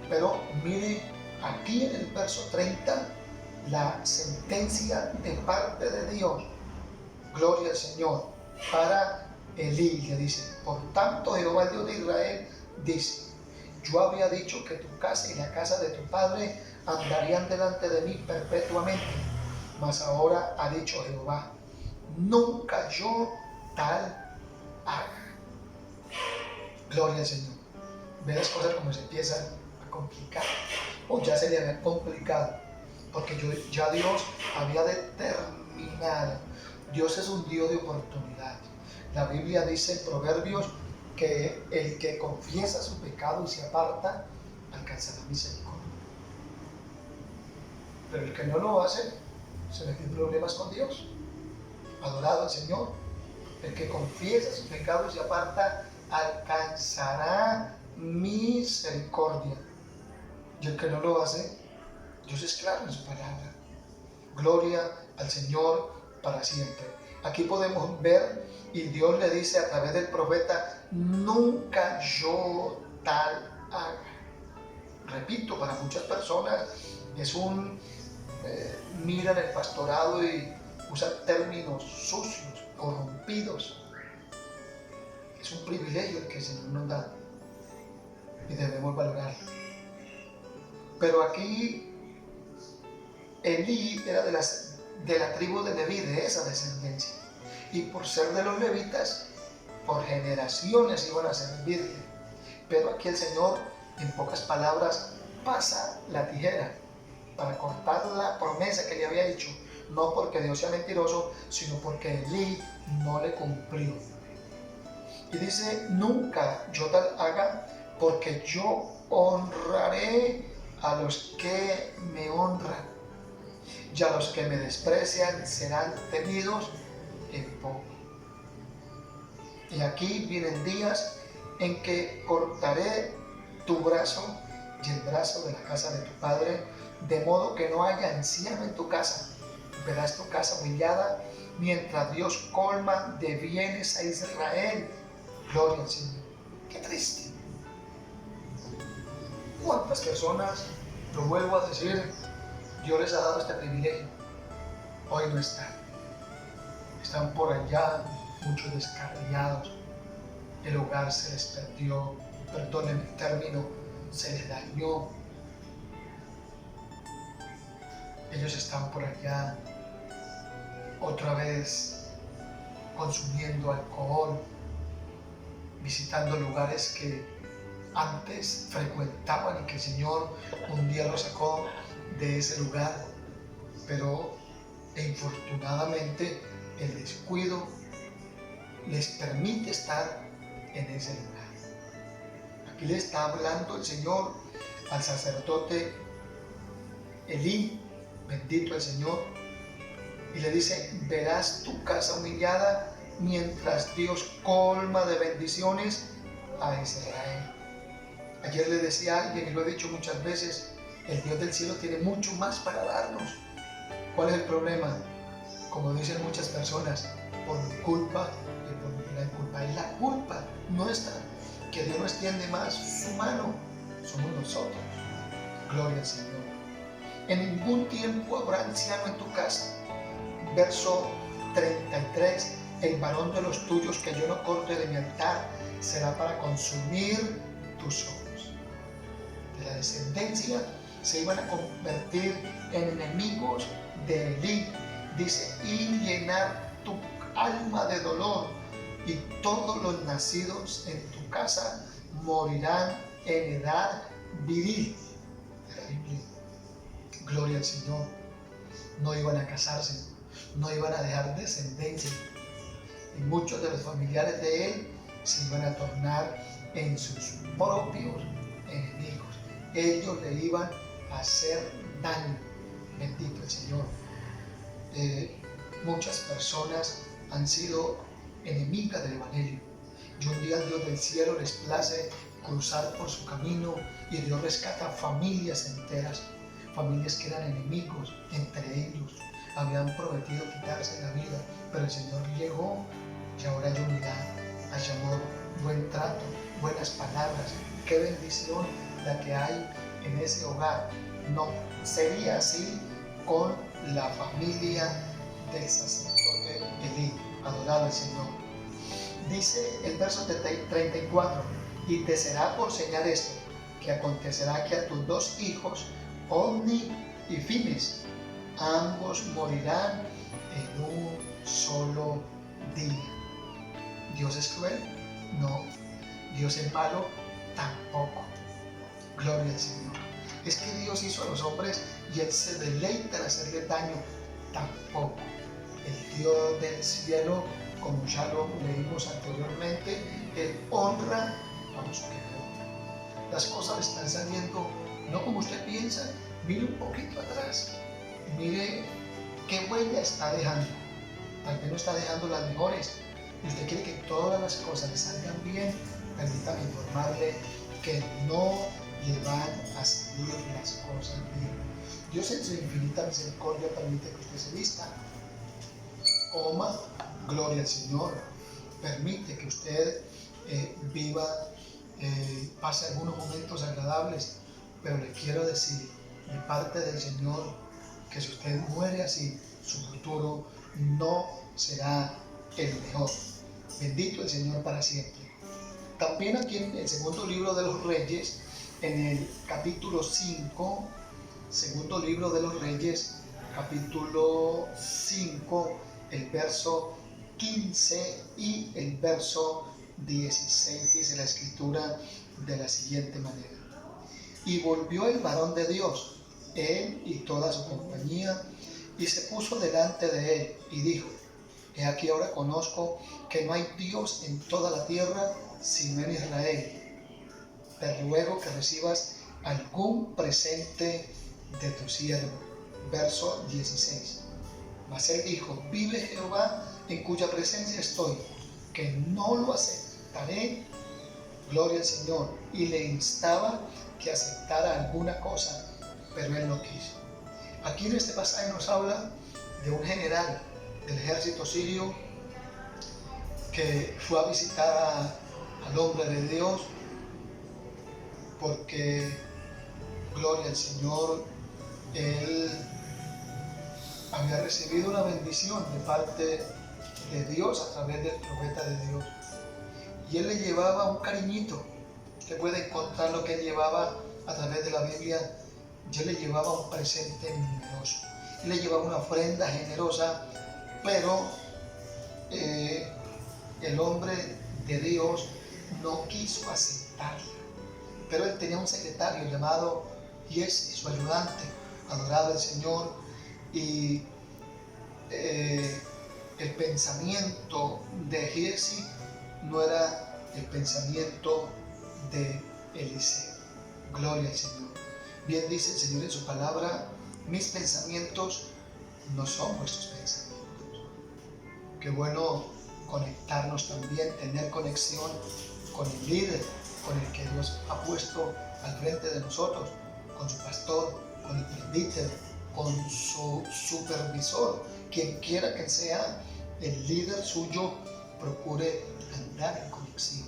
S1: Pero mire aquí en el verso 30 la sentencia de parte de Dios. Gloria al Señor. Para Elí le dice: por tanto, Jehová, el Dios de Israel, dice: yo había dicho que tu casa y la casa de tu padre andarían delante de mí perpetuamente, mas ahora ha dicho Jehová: nunca yo tal haga. Gloria al Señor. Ve las cosas como se empiezan a complicar, o ya se le habían complicado, porque ya Dios había determinado. Dios es un Dios de oportunidad. La Biblia dice en Proverbios que el que confiesa su pecado y se aparta alcanzará misericordia. Pero el que no lo hace se mete en problemas con Dios. Adorado al Señor. El que confiesa su pecado y se aparta alcanzará misericordia. Y el que no lo hace, Dios es claro en su palabra. Gloria al Señor para siempre. Aquí podemos ver, y Dios le dice a través del profeta: nunca yo tal haga. Repito, para muchas personas es miran el pastorado y usan términos sucios, corrompidos. Es un privilegio el que el Señor nos da y debemos valorarlo. Pero aquí Elí era de la tribu de Leví, de esa descendencia, y por ser de los levitas, por generaciones iban a servirle. Pero aquí el Señor, en pocas palabras, pasa la tijera para cortar la promesa que le había hecho, no porque Dios sea mentiroso, sino porque Elí no le cumplió. Y dice: nunca yo tal haga, porque yo honraré a los que me honran, y a los que me desprecian serán tenidos en poco. Y aquí vienen días en que cortaré tu brazo y el brazo de la casa de tu padre, de modo que no haya anciano en tu casa. Verás tu casa humillada, mientras Dios colma de bienes a Israel. Gloria al Señor. Qué triste. ¿Cuántas personas, lo vuelvo a decir, Dios les ha dado este privilegio? Hoy no están. Están por allá muchos descarriados. El hogar se les perdió, perdónenme el término, se les dañó. Ellos están por allá otra vez consumiendo alcohol, visitando lugares que antes frecuentaban y que el Señor un día los sacó de ese lugar, pero infortunadamente el descuido les permite estar en ese lugar. Aquí le está hablando el Señor al sacerdote Elí, bendito el Señor, y le dice: verás tu casa humillada mientras Dios colma de bendiciones a Israel. Ayer le decía a alguien, y lo he dicho muchas veces, el Dios del cielo tiene mucho más para darnos. ¿Cuál es el problema? Como dicen muchas personas, por mi culpa, y por mi culpa es la culpa nuestra, que Dios no extiende más su mano, somos nosotros. Gloria al Señor. En ningún tiempo habrá anciano en tu casa. Verso 33, el varón de los tuyos que yo no corte de mi altar será para consumir tus ojos. De la descendencia se iban a convertir en enemigos de Elí, dice, y llenar tu alma de dolor, y todos los nacidos en tu casa morirán en edad viril. Terrible. Gloria al Señor. No iban a casarse, no iban a dejar descendencia, y muchos de los familiares de él se iban a tornar en sus propios enemigos. Ellos le iban a hacer daño. Bendito el Señor. Muchas personas han sido enemigas del Evangelio, y un día Dios del cielo les place cruzar por su camino, y Dios rescata familias enteras, familias que eran enemigos entre ellos, habían prometido quitarse la vida, pero el Señor llegó y ahora hay unidad, hay amor, buen trato, buenas palabras. Qué bendición la que hay en ese hogar. No sería así con la familia del sacerdote Elí. Adorado el Señor. Dice el verso 34: y te será por señal esto, que acontecerá que a tus dos hijos, Ofni y Finees, ambos morirán en un solo día. ¿Dios es cruel? No. ¿Dios es malo? Tampoco. Gloria al Señor. ¿Es que Dios hizo a los hombres y Él se deleita en hacerles daño? Tampoco. El Dios del cielo, como ya lo leímos anteriormente, Él honra a los que honran. Las cosas están saliendo no como usted piensa. Mire un poquito atrás, mire qué huella está dejando. Tal vez no está dejando las mejores, y usted quiere que todas las cosas le salgan bien. Permítame informarle que no le van a salir las cosas bien. Dios en su infinita misericordia permite que usted se vista, coma, gloria al Señor, permite que usted viva, pase algunos momentos agradables, pero le quiero decir de parte del Señor que si usted muere así, su futuro no será el mejor. Bendito el Señor para siempre. También aquí en el segundo libro de los Reyes, en el capítulo 5, segundo libro de los Reyes, capítulo 5, el verso 15 y el verso 16, dice la escritura de la siguiente manera: y volvió el varón de Dios, él y toda su compañía, y se puso delante de él, y dijo: he aquí ahora conozco que no hay Dios en toda la tierra sino en Israel. Te ruego que recibas algún presente de tu siervo. Verso 16. Mas él dijo: vive Jehová, en cuya presencia estoy, que no lo aceptaré. Gloria al Señor. Y le instaba que aceptara alguna cosa, pero él no quiso. Aquí en este pasaje nos habla de un general del ejército sirio que fue a visitar al hombre de Dios, porque, gloria al Señor, él había recibido una bendición de parte de Dios a través del profeta de Dios. Y él le llevaba un cariñito. Usted puede encontrar lo que él llevaba a través de la Biblia. Yo le llevaba un presente numeroso. Él le llevaba una ofrenda generosa, pero el hombre de Dios no quiso aceptarla. Pero él tenía un secretario llamado Giezi, su ayudante, adoraba al Señor, y el pensamiento de Giezi no era el pensamiento de Eliseo. Gloria al Señor. Bien dice el Señor en su palabra: mis pensamientos no son vuestros pensamientos. Qué bueno conectarnos también, tener conexión con el líder, con el que Dios ha puesto al frente de nosotros, con su pastor, con el presbítero, con su supervisor, quien quiera que sea el líder suyo. Procure andar en conexión.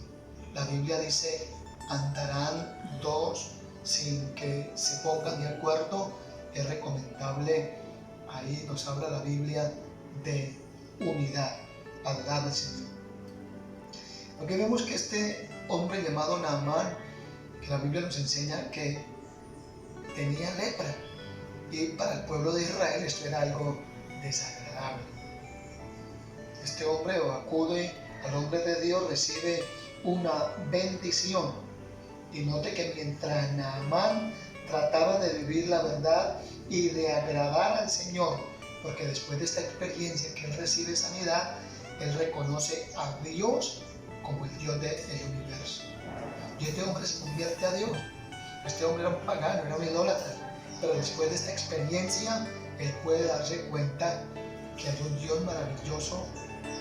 S1: La Biblia dice: andarán dos sin que se pongan de acuerdo. Es recomendable, ahí nos habla la Biblia de unidad. Adorad al Señor. Porque vemos que este hombre llamado Naamán, que la Biblia nos enseña que tenía lepra, y para el pueblo de Israel esto era algo desagradable. Este hombre acude al hombre de Dios, recibe una bendición. Y note que mientras Naamán trataba de vivir la verdad y de agradar al Señor, porque después de esta experiencia que él recibe sanidad, él reconoce a Dios como el Dios del universo. Y este hombre se convierte a Dios. Este hombre era un pagano, era un idólatra, pero después de esta experiencia, él puede darse cuenta que hay un Dios maravilloso,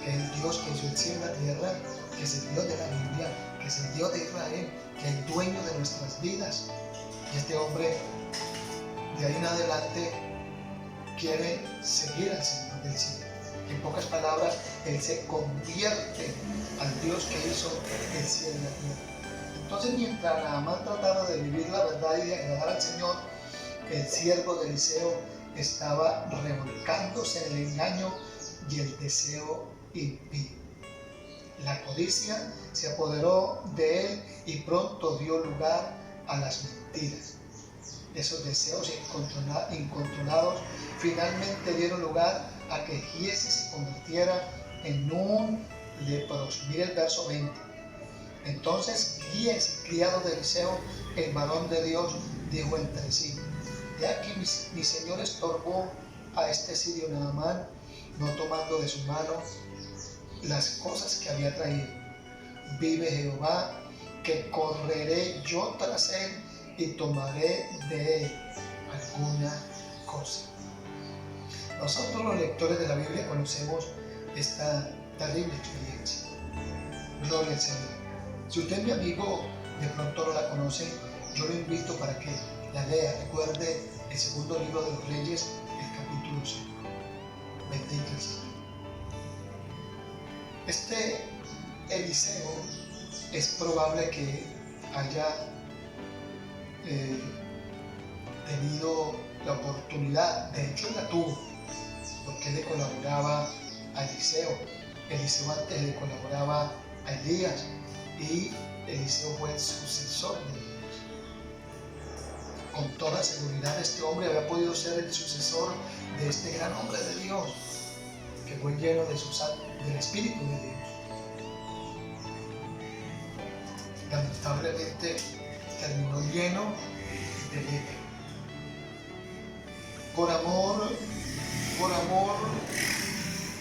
S1: que es el Dios que hizo el cielo y la tierra, que es el Dios de la Biblia, que es el Dios de Israel, que es el dueño de nuestras vidas. Y este hombre, de ahí en adelante, quiere seguir al Señor del cielo. En pocas palabras, él se convierte al Dios que hizo el cielo y la tierra. Entonces, mientras Naamán trataba de vivir la verdad y de agradar al Señor, el siervo de Eliseo estaba revolcándose en el engaño y el deseo impío. La codicia se apoderó de él y pronto dio lugar a las mentiras. Esos deseos incontrolados finalmente dieron lugar a que Giezi se convirtiera en un leproso. Mire el verso 20. Entonces Giezi, criado de Eliseo, el varón de Dios, dijo entre sí: he aquí mi señor estorbó a este sirio Naamán, no tomando de su mano las cosas que había traído. Vive Jehová, que correré yo tras él y tomaré de él alguna cosa. Nosotros, los lectores de la Biblia, conocemos esta terrible experiencia. Gloria al Señor. Si usted es mi amigo, de pronto no la conoce, yo lo invito para que la lea. Recuerde el segundo libro de los Reyes, el capítulo 5. Bendito el Señor. Este Eliseo es probable que haya tenido la oportunidad, de hecho la tuvo, porque le colaboraba a Eliseo. Eliseo antes le colaboraba a Elías y Eliseo fue el sucesor de Elías. Con toda seguridad este hombre había podido ser el sucesor de este gran hombre de Dios, que fue lleno del Espíritu de Dios. Lamentablemente terminó lleno de lepra. Por amor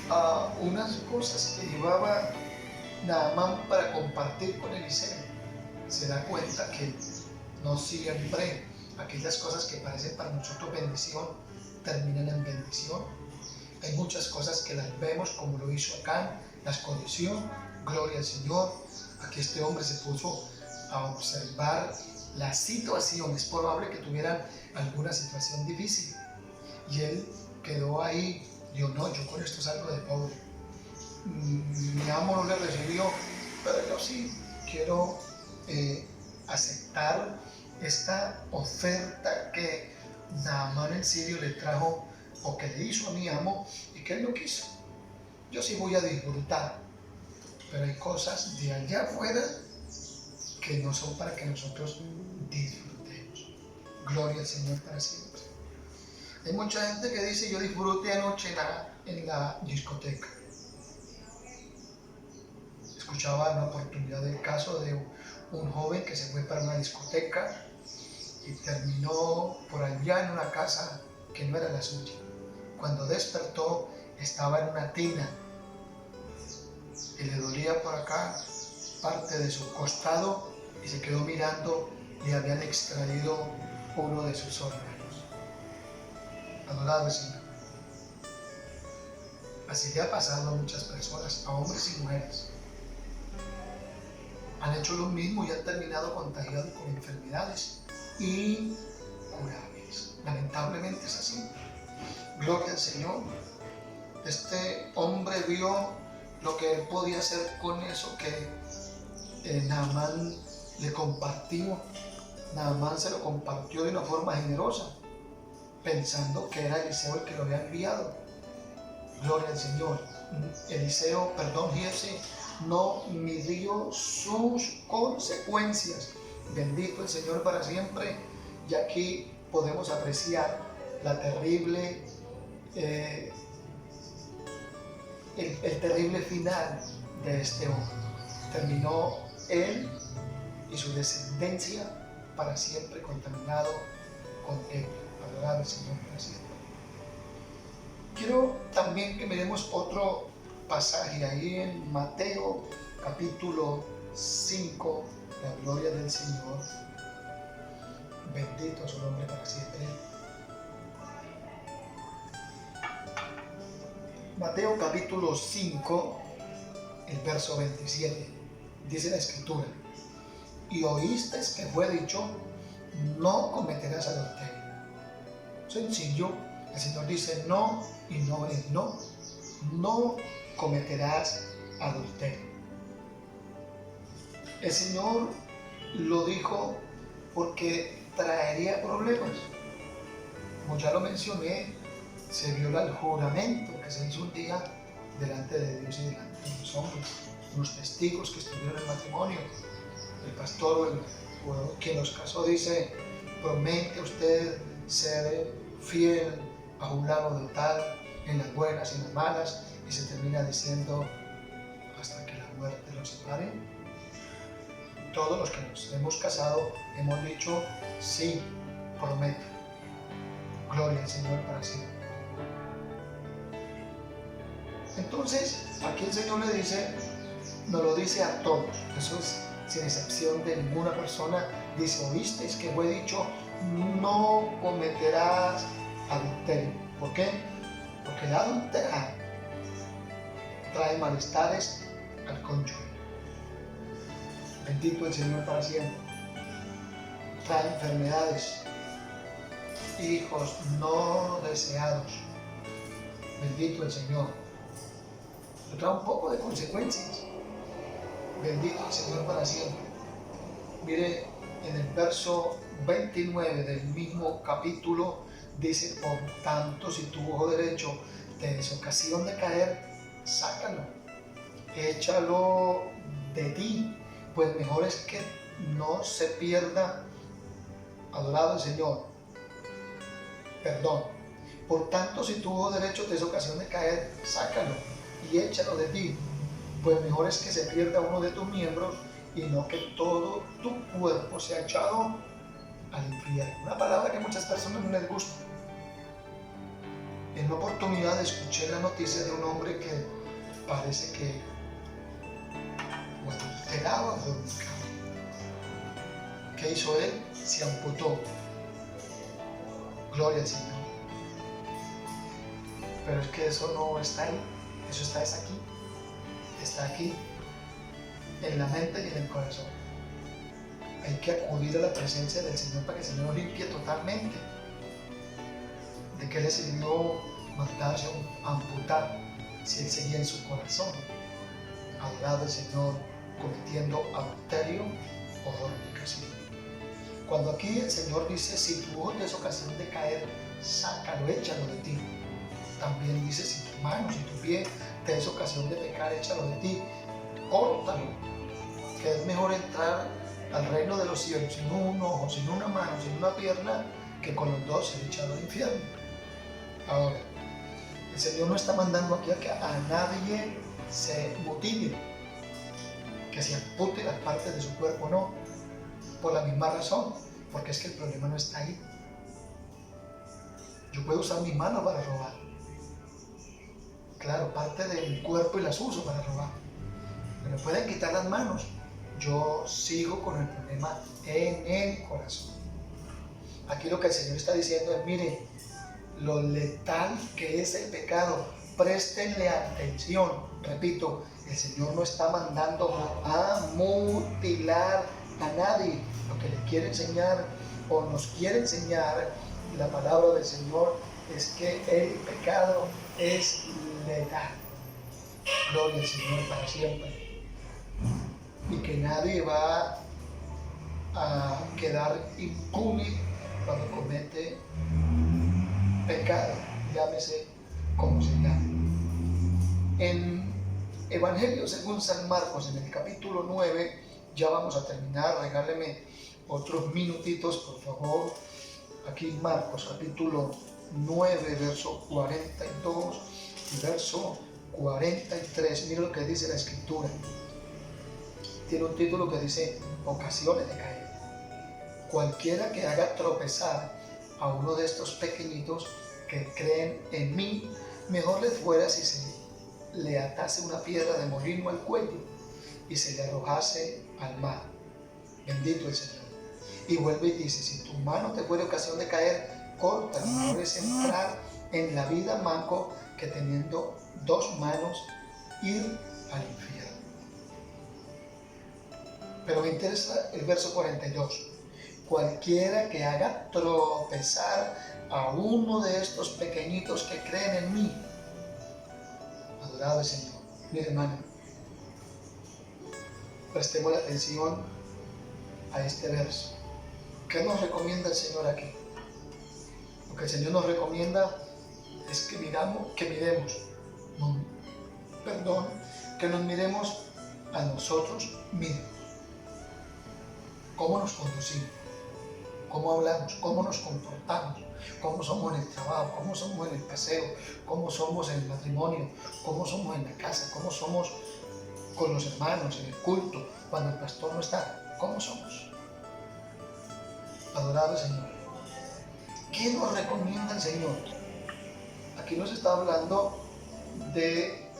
S1: a unas cosas que llevaba Naamán para compartir con Eliseo, se da cuenta que no siempre aquellas cosas que parecen para nosotros bendición terminan en bendición. Hay muchas cosas que las vemos, como lo hizo Acán, las codició. Gloria al Señor. Aquí este hombre se puso a observar la situación. Es probable que tuvieran alguna situación difícil y él quedó ahí. Dijo: no, yo con esto salgo de pobre. Mi amo no le recibió, pero yo sí quiero aceptar esta oferta que Naamán el sirio le trajo, o que le hizo a mi amo, y que él no quiso. yo sí voy a disfrutar, pero hay cosas de allá afuera que no son para que nosotros disfrutemos. Gloria al Señor para siempre. Hay mucha gente que dice, yo disfruté anoche en la discoteca. Escuchaba en la oportunidad del caso de un joven que se fue para una discoteca y terminó por allá en una casa que no era la suya. Cuando despertó, estaba en una tina y le dolía por acá parte de su costado y se quedó mirando y habían extraído uno de sus órganos. Adorado el Señor. Así le ha pasado a muchas personas, a hombres y mujeres. Han hecho lo mismo y han terminado contagiados con enfermedades incurables. Lamentablemente es así. Gloria al Señor. Este hombre vio lo que él podía hacer con eso que Naamán le compartió. Naamán se lo compartió de una forma generosa, pensando que era Eliseo el que lo había enviado. Gloria al Señor. Giezi no midió sus consecuencias. Bendito el Señor para siempre. Y aquí podemos apreciar la terrible, el terrible final de este hombre. Terminó él y su descendencia para siempre contaminado con él. Adorado al Señor para siempre. Quiero también que miremos otro pasaje ahí en Mateo capítulo 5, la gloria del Señor. Bendito su nombre para siempre. Mateo capítulo 5, el verso 27, dice la Escritura: y oísteis que fue dicho, no cometerás adulterio. Sencillo, el Señor dice no y no es no. No cometerás adulterio. El Señor lo dijo porque traería problemas. Como ya lo mencioné, se viola el juramento que se hizo un día delante de Dios y delante de los hombres, los testigos que estuvieron en el matrimonio. El pastor o quien los casó dice: promete usted ser fiel a un lado de tal, en las buenas y en las malas, y se termina diciendo hasta que la muerte los separe. Todos los que nos hemos casado hemos dicho sí, prometo. Gloria al Señor para siempre. Entonces, aquí el Señor le dice, nos lo dice a todos, eso es sin excepción de ninguna persona. Dice: oísteis que fue dicho, no cometerás adulterio. ¿Por qué? Porque el adulterar trae malestares al cónyuge. Bendito el Señor para siempre. Trae enfermedades, hijos no deseados. Bendito el Señor. Trae un poco de consecuencias. Bendito el Señor para siempre. Mire, en el verso 29 del mismo capítulo dice: por tanto, si tu ojo derecho te es ocasión de caer, sácalo, échalo de ti, pues mejor es que no se pierda. Adorado el Señor. Perdón. Por tanto, si tu ojo derecho te es ocasión de caer, sácalo y échalo de ti, pues mejor es que se pierda uno de tus miembros y no que todo tu cuerpo sea echado al infierno. Una palabra que a muchas personas no les gusta. En una oportunidad escuché la noticia de un hombre que parece que adulteraba o fornicaba. ¿Qué hizo él? Se amputó. Gloria al Señor. Pero es que eso no está ahí, eso está aquí. Está aquí, en la mente y en el corazón. Hay que acudir a la presencia del Señor para que el Señor nos limpie totalmente. ¿De qué le sirvió mandarse a amputar si él seguía en su corazón? Adorado al Señor, cometiendo adulterio o fornicación. Cuando aquí el Señor dice: si tu ojo es ocasión de caer, sácalo, échalo de ti, También dice, si tu mano, si tu pie te es ocasión de pecar, échalo de ti, córtalo. Que es mejor entrar al reino de los cielos sin un ojo, sin una mano, sin una pierna, que con los dos ser echado al infierno. Ahora, el Señor no está mandando aquí a que a nadie se mutile, que se ampute las partes de su cuerpo, no, por la misma razón, porque es que el problema no está ahí. Yo puedo usar mis manos para robar. Claro, parte de mi cuerpo y las uso para robar. Me pueden quitar las manos. Yo sigo con el problema en el corazón. Aquí lo que el Señor está diciendo es, mire, lo letal que es el pecado, préstenle atención. Repito, el Señor no está mandando a mutilar a nadie. Lo que le quiere enseñar o nos quiere enseñar la palabra del Señor es que el pecado es letal. Gloria al Señor para siempre. Y que nadie va a quedar impune cuando comete pecado, llámese como se llame. En Evangelio según San Marcos, en el capítulo 9, ya vamos a terminar, regáleme otros minutitos, por favor. Aquí Marcos, capítulo 9, verso 42 y verso 43. Mira lo que dice la Escritura. Tiene un título que dice, ocasiones de caer. Cualquiera que haga tropezar a uno de estos pequeñitos que creen en mí, mejor les fuera si se le atase una piedra de molino al cuello y se le arrojase al mar. Bendito el Señor. Y vuelve y dice, si tu mano te fuere ocasión de caer, córtala. Mejor es entrar en la vida manco que teniendo dos manos ir al infierno. Pero me interesa el verso 42. Cualquiera que haga tropezar a uno de estos pequeñitos que creen en mí. Adorado el Señor. Mi hermano, prestemos la atención a este verso. ¿Qué nos recomienda el Señor aquí? Lo que el Señor nos recomienda es que nos miremos a nosotros mismos. ¿Cómo nos conducimos? ¿Cómo hablamos? ¿Cómo nos comportamos? ¿Cómo somos en el trabajo? ¿Cómo somos en el paseo? ¿Cómo somos en el matrimonio? ¿Cómo somos en la casa? ¿Cómo somos con los hermanos, en el culto, cuando el pastor no está? ¿Cómo somos? Adorado Señor. ¿Qué nos recomienda el Señor? Aquí nos está hablando de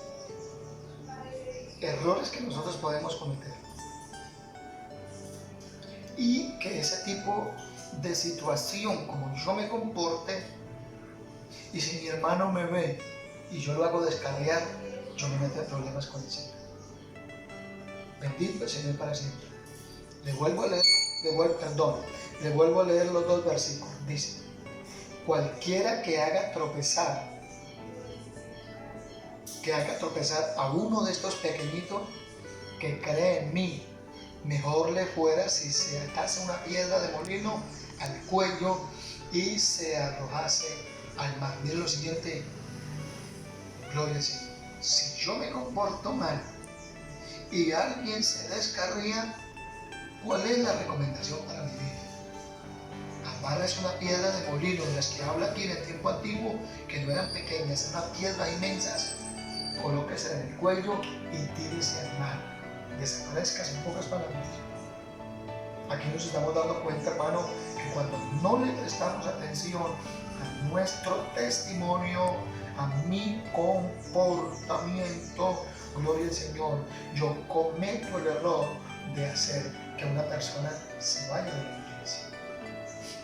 S1: errores que nosotros podemos cometer. Y que ese tipo de situación, como yo me comporte, y si mi hermano me ve y yo lo hago descarriar, yo me meto en problemas con el Señor. Bendito el Señor para siempre. Le vuelvo a leer los dos versículos. Dice, cualquiera que haga tropezar a uno de estos pequeñitos que cree en mí, mejor le fuera si se atase una piedra de molino al cuello y se arrojase al mar. Miren lo siguiente, gloria al Señor. Si yo me comporto mal y alguien se descarría, ¿cuál es la recomendación para mi vida? Amarres una piedra de molino, de las que habla aquí en el tiempo antiguo, que no eran pequeñas, eran piedras inmensas, colóquese en el cuello y tírese al mar. Desaparezcas, en pocas palabras. Aquí nos estamos dando cuenta, hermano, que cuando no le prestamos atención a nuestro testimonio, a mi comportamiento, gloria al Señor, yo cometo el error de hacer que una persona se vaya de la iglesia,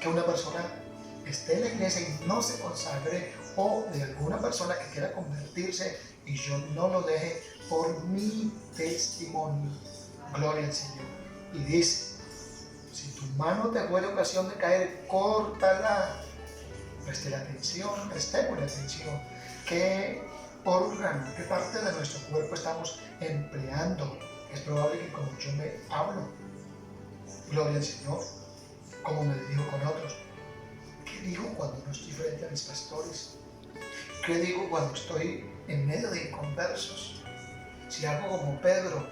S1: que una persona esté en la iglesia y no se consagre, o de alguna persona que quiera convertirse y yo no lo deje por mi testimonio. Gloria al Señor. Y dice, si tu mano te fuere ocasión de caer, córtala. Prestemos atención. ¿Qué órgano, qué parte de nuestro cuerpo estamos empleando? Es probable que como yo me hablo, gloria al Señor, como me dirijo con otros. ¿Qué digo cuando no estoy frente a mis pastores? ¿Qué digo cuando estoy en medio de inconversos? Si hago como Pedro,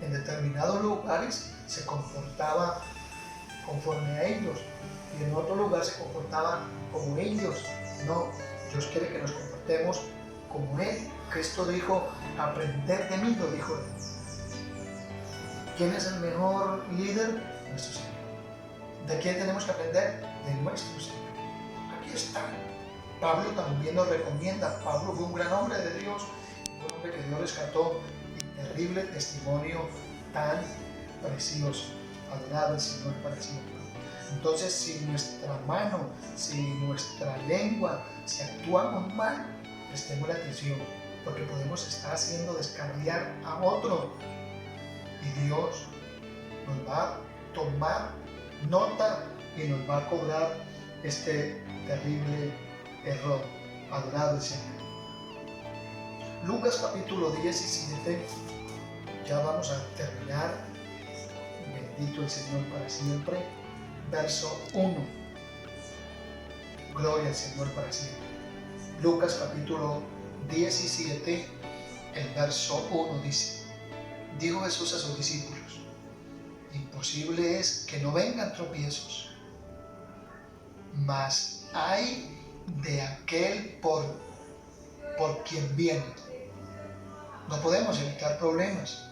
S1: en determinados lugares se comportaba conforme a ellos y en otro lugar se comportaba como ellos. No, Dios quiere que nos comportemos como Él. Cristo dijo, aprended de mí, lo dijo Él. ¿Quién es el mejor líder? Nuestro Señor. ¿De quién tenemos que aprender? De nuestro Señor. Aquí está. Pablo también nos recomienda. Pablo fue un gran hombre de Dios, un hombre que Dios rescató, y terrible testimonio tan precioso. Adorado el Señor para siempre. Entonces, si nuestra mano, si nuestra lengua, si actuamos mal, prestemos la atención, porque podemos estar haciendo descarriar a otro y Dios nos va a tomar nota y nos va a cobrar este terrible error. Adorado el Señor. Lucas capítulo 17, ya vamos a terminar. Bendito el Señor para siempre. Verso 1. Gloria al Señor para siempre. Lucas capítulo 17, el verso 1 dice: dijo Jesús a sus discípulos, imposible es que no vengan tropiezos, mas hay de aquel por quien viene. No podemos evitar problemas,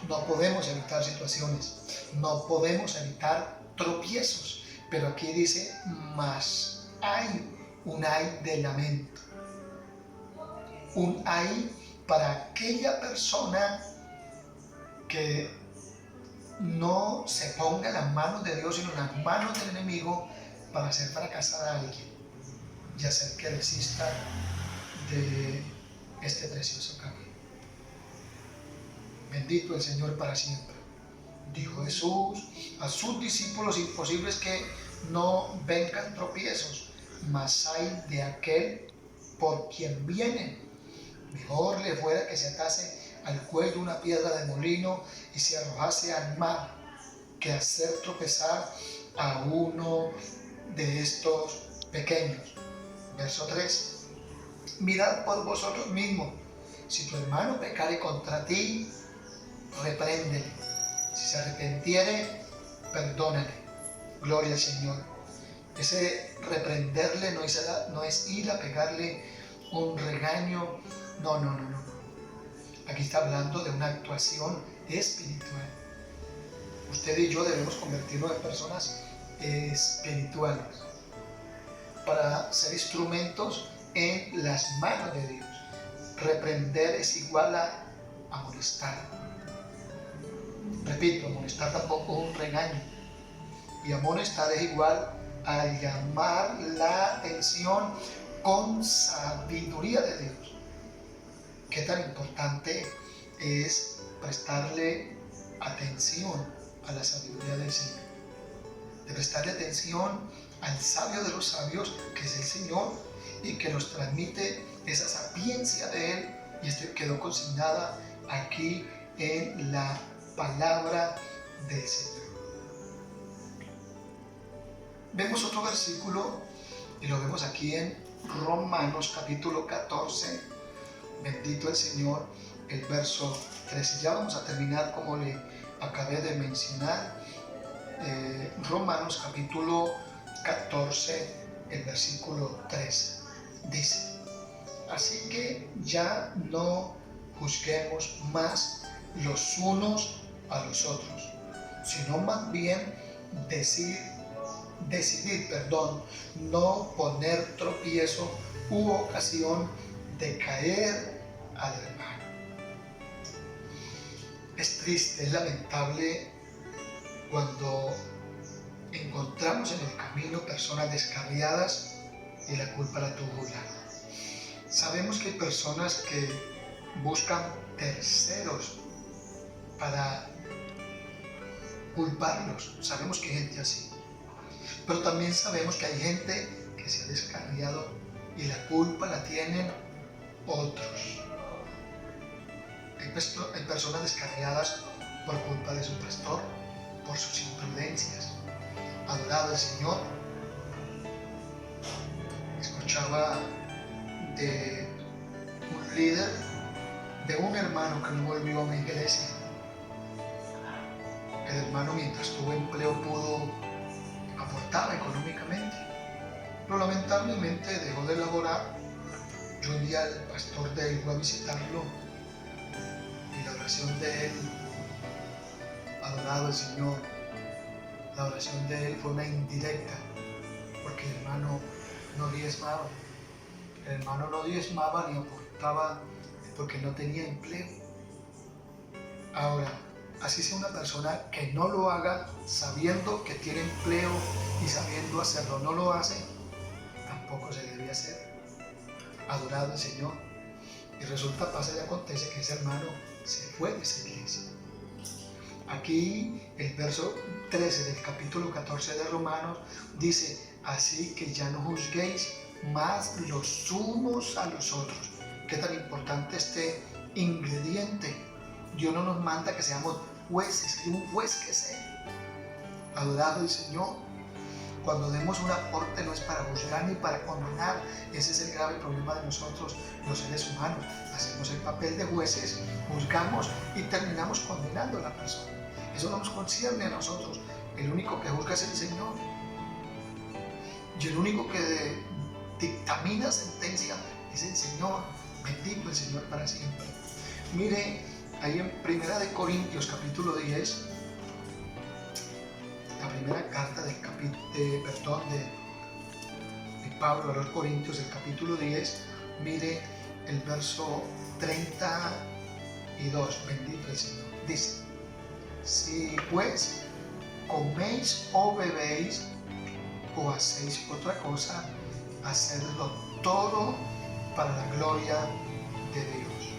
S1: no podemos evitar situaciones, no podemos evitar tropiezos, pero aquí dice, mas hay un ay de lamento, un ay para aquella persona que no se ponga en las manos de Dios, sino en las manos del enemigo para hacer fracasar a alguien y hacer que desista de este precioso camino. Bendito el Señor para siempre. Dijo Jesús a sus discípulos, imposible es que no vengan tropiezos, mas hay de aquel por quien vienen. Mejor le fuera que se atase al cuello una piedra de molino y se arrojase al mar, que hacer tropezar a uno de estos pequeños. Verso 3. Mirad por vosotros mismos, si tu hermano pecare contra ti, repréndele. Si se arrepintiere, perdónale. Gloria al Señor. Ese reprenderle no es ir a pegarle un regaño. No. Aquí está hablando de una actuación espiritual. Usted y yo debemos convertirnos en personas espirituales para ser instrumentos en las manos de Dios. Reprender es igual a amonestar. Repito, amonestar tampoco es un regaño. Y amonestar es igual a llamar la atención con sabiduría de Dios. Qué tan importante es prestarle atención a la sabiduría del Señor. De prestarle atención al sabio de los sabios, que es el Señor, y que nos transmite esa sapiencia de Él, y esto quedó consignada aquí en la palabra del Señor. Vemos otro versículo y lo vemos aquí en Romanos capítulo 14, bendito el Señor, el verso 13. Ya vamos a terminar como le acabé de mencionar. Romanos capítulo 14, el versículo 13 dice: así que ya no juzguemos más los unos a los otros, sino más bien decidir, no poner tropiezo u ocasión de caer al hermano. Es triste, es lamentable cuando encontramos en el camino personas descarriadas y la culpa la tuvo una. Sabemos que hay personas que buscan terceros para culparlos. Sabemos que hay gente así. Pero también sabemos que hay gente que se ha descarriado y la culpa la tienen otros. Hay personas descarriadas por culpa de su pastor, por sus imprudencias. Adorado el Señor. Escuchaba de un líder, de un hermano que no volvió a mi iglesia. El hermano, mientras tuvo empleo, aportaba económicamente, pero lamentablemente dejó de laborar. Yo un día el pastor de él fue a visitarlo y la oración de él, adorado el Señor, la oración de él fue una indirecta, porque el hermano no diezmaba. El hermano no diezmaba ni aportaba porque no tenía empleo. Ahora, así sea una persona que no lo haga sabiendo que tiene empleo y sabiendo hacerlo, no lo hace, tampoco se debe hacer. Adorado el Señor. Y resulta, pasa y acontece que ese hermano se fue de esa iglesia. Aquí el verso 13 del capítulo 14 de Romanos dice: así que ya no juzguéis más los unos a los otros. Qué tan importante este ingrediente. Dios no nos manda que seamos jueces, que un juez que sea. Adorado el Señor. Cuando demos un aporte no es para juzgar ni para condenar. Ese es el grave problema de nosotros, los seres humanos. Hacemos el papel de jueces, juzgamos y terminamos condenando a la persona. Eso no nos concierne a nosotros. El único que juzga es el Señor. Y el único que dictamina sentencia es el Señor. Bendito el Señor para siempre. Mire, ahí en 1 de Corintios capítulo 10, la primera carta de Pablo a los Corintios, el capítulo 10, mire el verso 32, bendito el Señor. Dice: si pues coméis o bebéis o hacéis otra cosa, hacedlo todo para la gloria de Dios.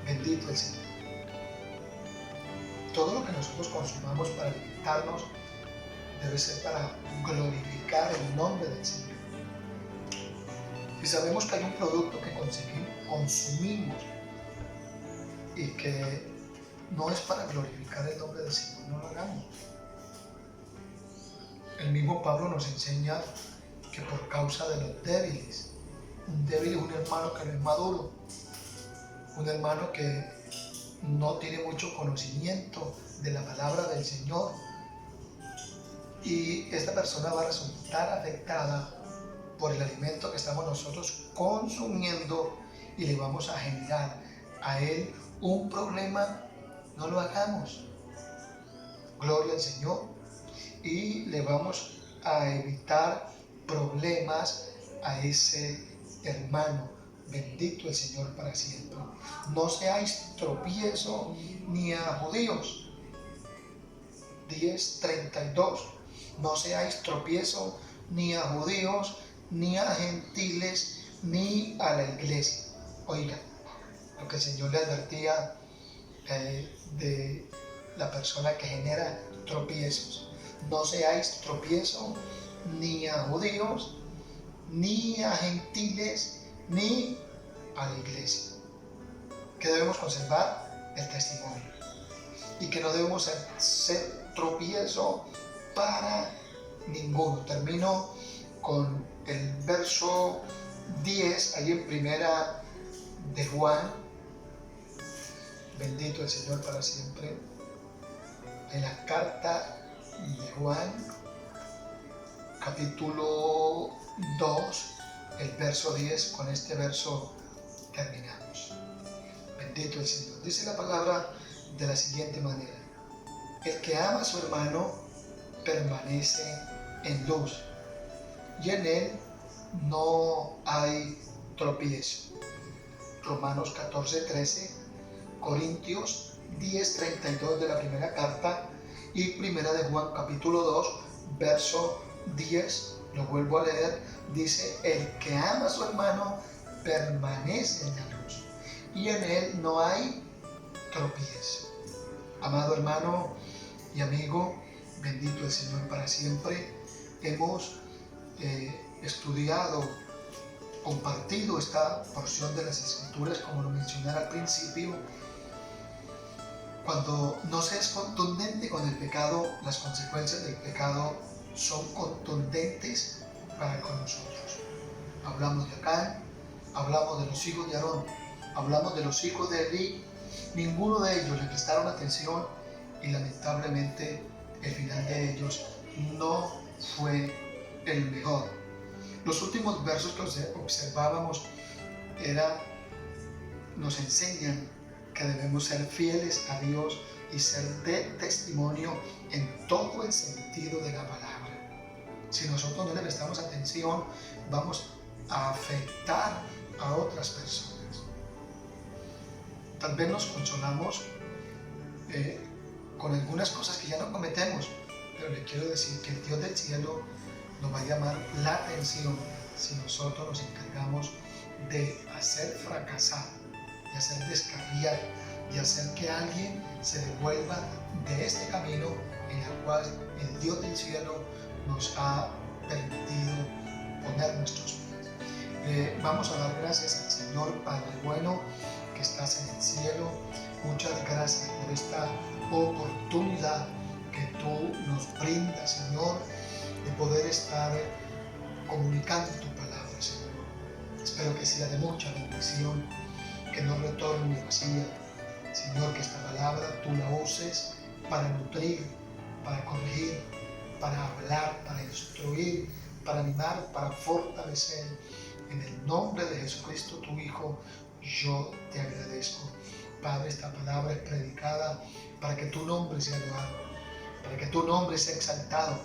S1: Bendito el Señor. Todo lo que nosotros consumamos para alimentarnos debe ser para glorificar el nombre del Señor. Si sabemos que hay un producto que consumimos y que no es para glorificar el nombre del Señor, no lo hagamos. El mismo Pablo nos enseña que por causa de los débiles, un débil es un hermano que no es maduro, un hermano que no tiene mucho conocimiento de la palabra del Señor, y esta persona va a resultar afectada por el alimento que estamos nosotros consumiendo y le vamos a generar a él un problema. No lo hagamos. Gloria al Señor. Y le vamos a evitar problemas a ese hermano. Bendito el Señor para siempre. No seáis tropiezo ni a judíos. 10:32. No seáis tropiezo ni a judíos, ni a gentiles, ni a la iglesia. Oiga, lo que el Señor le advertía de la persona que genera tropiezos. No seáis tropiezo ni a judíos, ni a gentiles, ni a la iglesia. Que debemos conservar el testimonio y que no debemos ser tropiezo para ninguno. Termino con el verso 10, ahí en primera de Juan. Bendito el Señor para siempre. En la carta de Juan, capítulo 2, el verso 10, con este verso terminamos. Bendito el Señor. Dice la palabra de la siguiente manera: el que ama a su hermano permanece en luz, y en él no hay tropiezo. Romanos 14:13, Corintios 10:32 de la primera carta, y primera de Juan capítulo 2, verso 10, lo vuelvo a leer, dice: el que ama a su hermano permanece en la luz, y en él no hay tropiezo. Amado hermano y amigo, bendito el Señor para siempre. Hemos estudiado, compartido esta porción de las Escrituras, como lo mencioné al principio. Cuando no se es contundente con el pecado, las consecuencias del pecado son contundentes para con nosotros. Hablamos de Acán, hablamos de los hijos de Aarón, hablamos de los hijos de Elí. Ninguno de ellos le prestaron atención y lamentablemente el final de ellos no fue el mejor. Los últimos versos que observábamos nos enseñan que debemos ser fieles a Dios y ser de testimonio en todo el sentido de la palabra. Si nosotros no le prestamos atención, vamos a afectar a otras personas. Tal vez nos consolamos con algunas cosas que ya no cometemos, pero le quiero decir que el Dios del cielo nos va a llamar la atención si nosotros nos encargamos de hacer fracasar, de hacer descarriar, de hacer que alguien se devuelva de este camino en el cual el Dios del cielo nos ha permitido poner nuestros pies. Vamos a dar gracias al Señor Padre bueno que estás en el cielo. Muchas gracias por esta oportunidad que tú nos brindas, Señor, de poder estar comunicando tu palabra, Señor. Espero que sea de mucha bendición, que no retorne vacía. Señor, que esta palabra tú la uses para nutrir, para corregir, para hablar, para instruir, para animar, para fortalecer. En el nombre de Jesucristo, tu Hijo, yo te agradezco. Padre, esta palabra es predicada para que tu nombre sea elevado, para que tu nombre sea exaltado.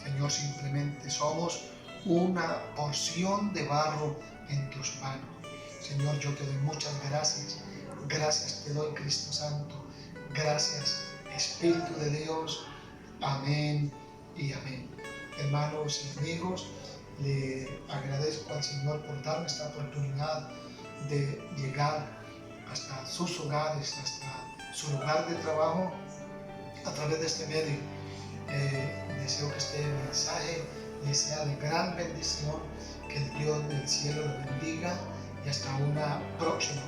S1: Señor, simplemente somos una porción de barro en tus manos. Señor, yo te doy muchas gracias. Gracias te doy, Cristo Santo. Gracias, Espíritu de Dios. Amén y amén. Hermanos y amigos, le agradezco al Señor por darme esta oportunidad de llegar hasta sus hogares, hasta su lugar de trabajo a través de este medio. Deseo que este mensaje les sea de gran bendición, que el Dios del cielo lo bendiga y hasta una próxima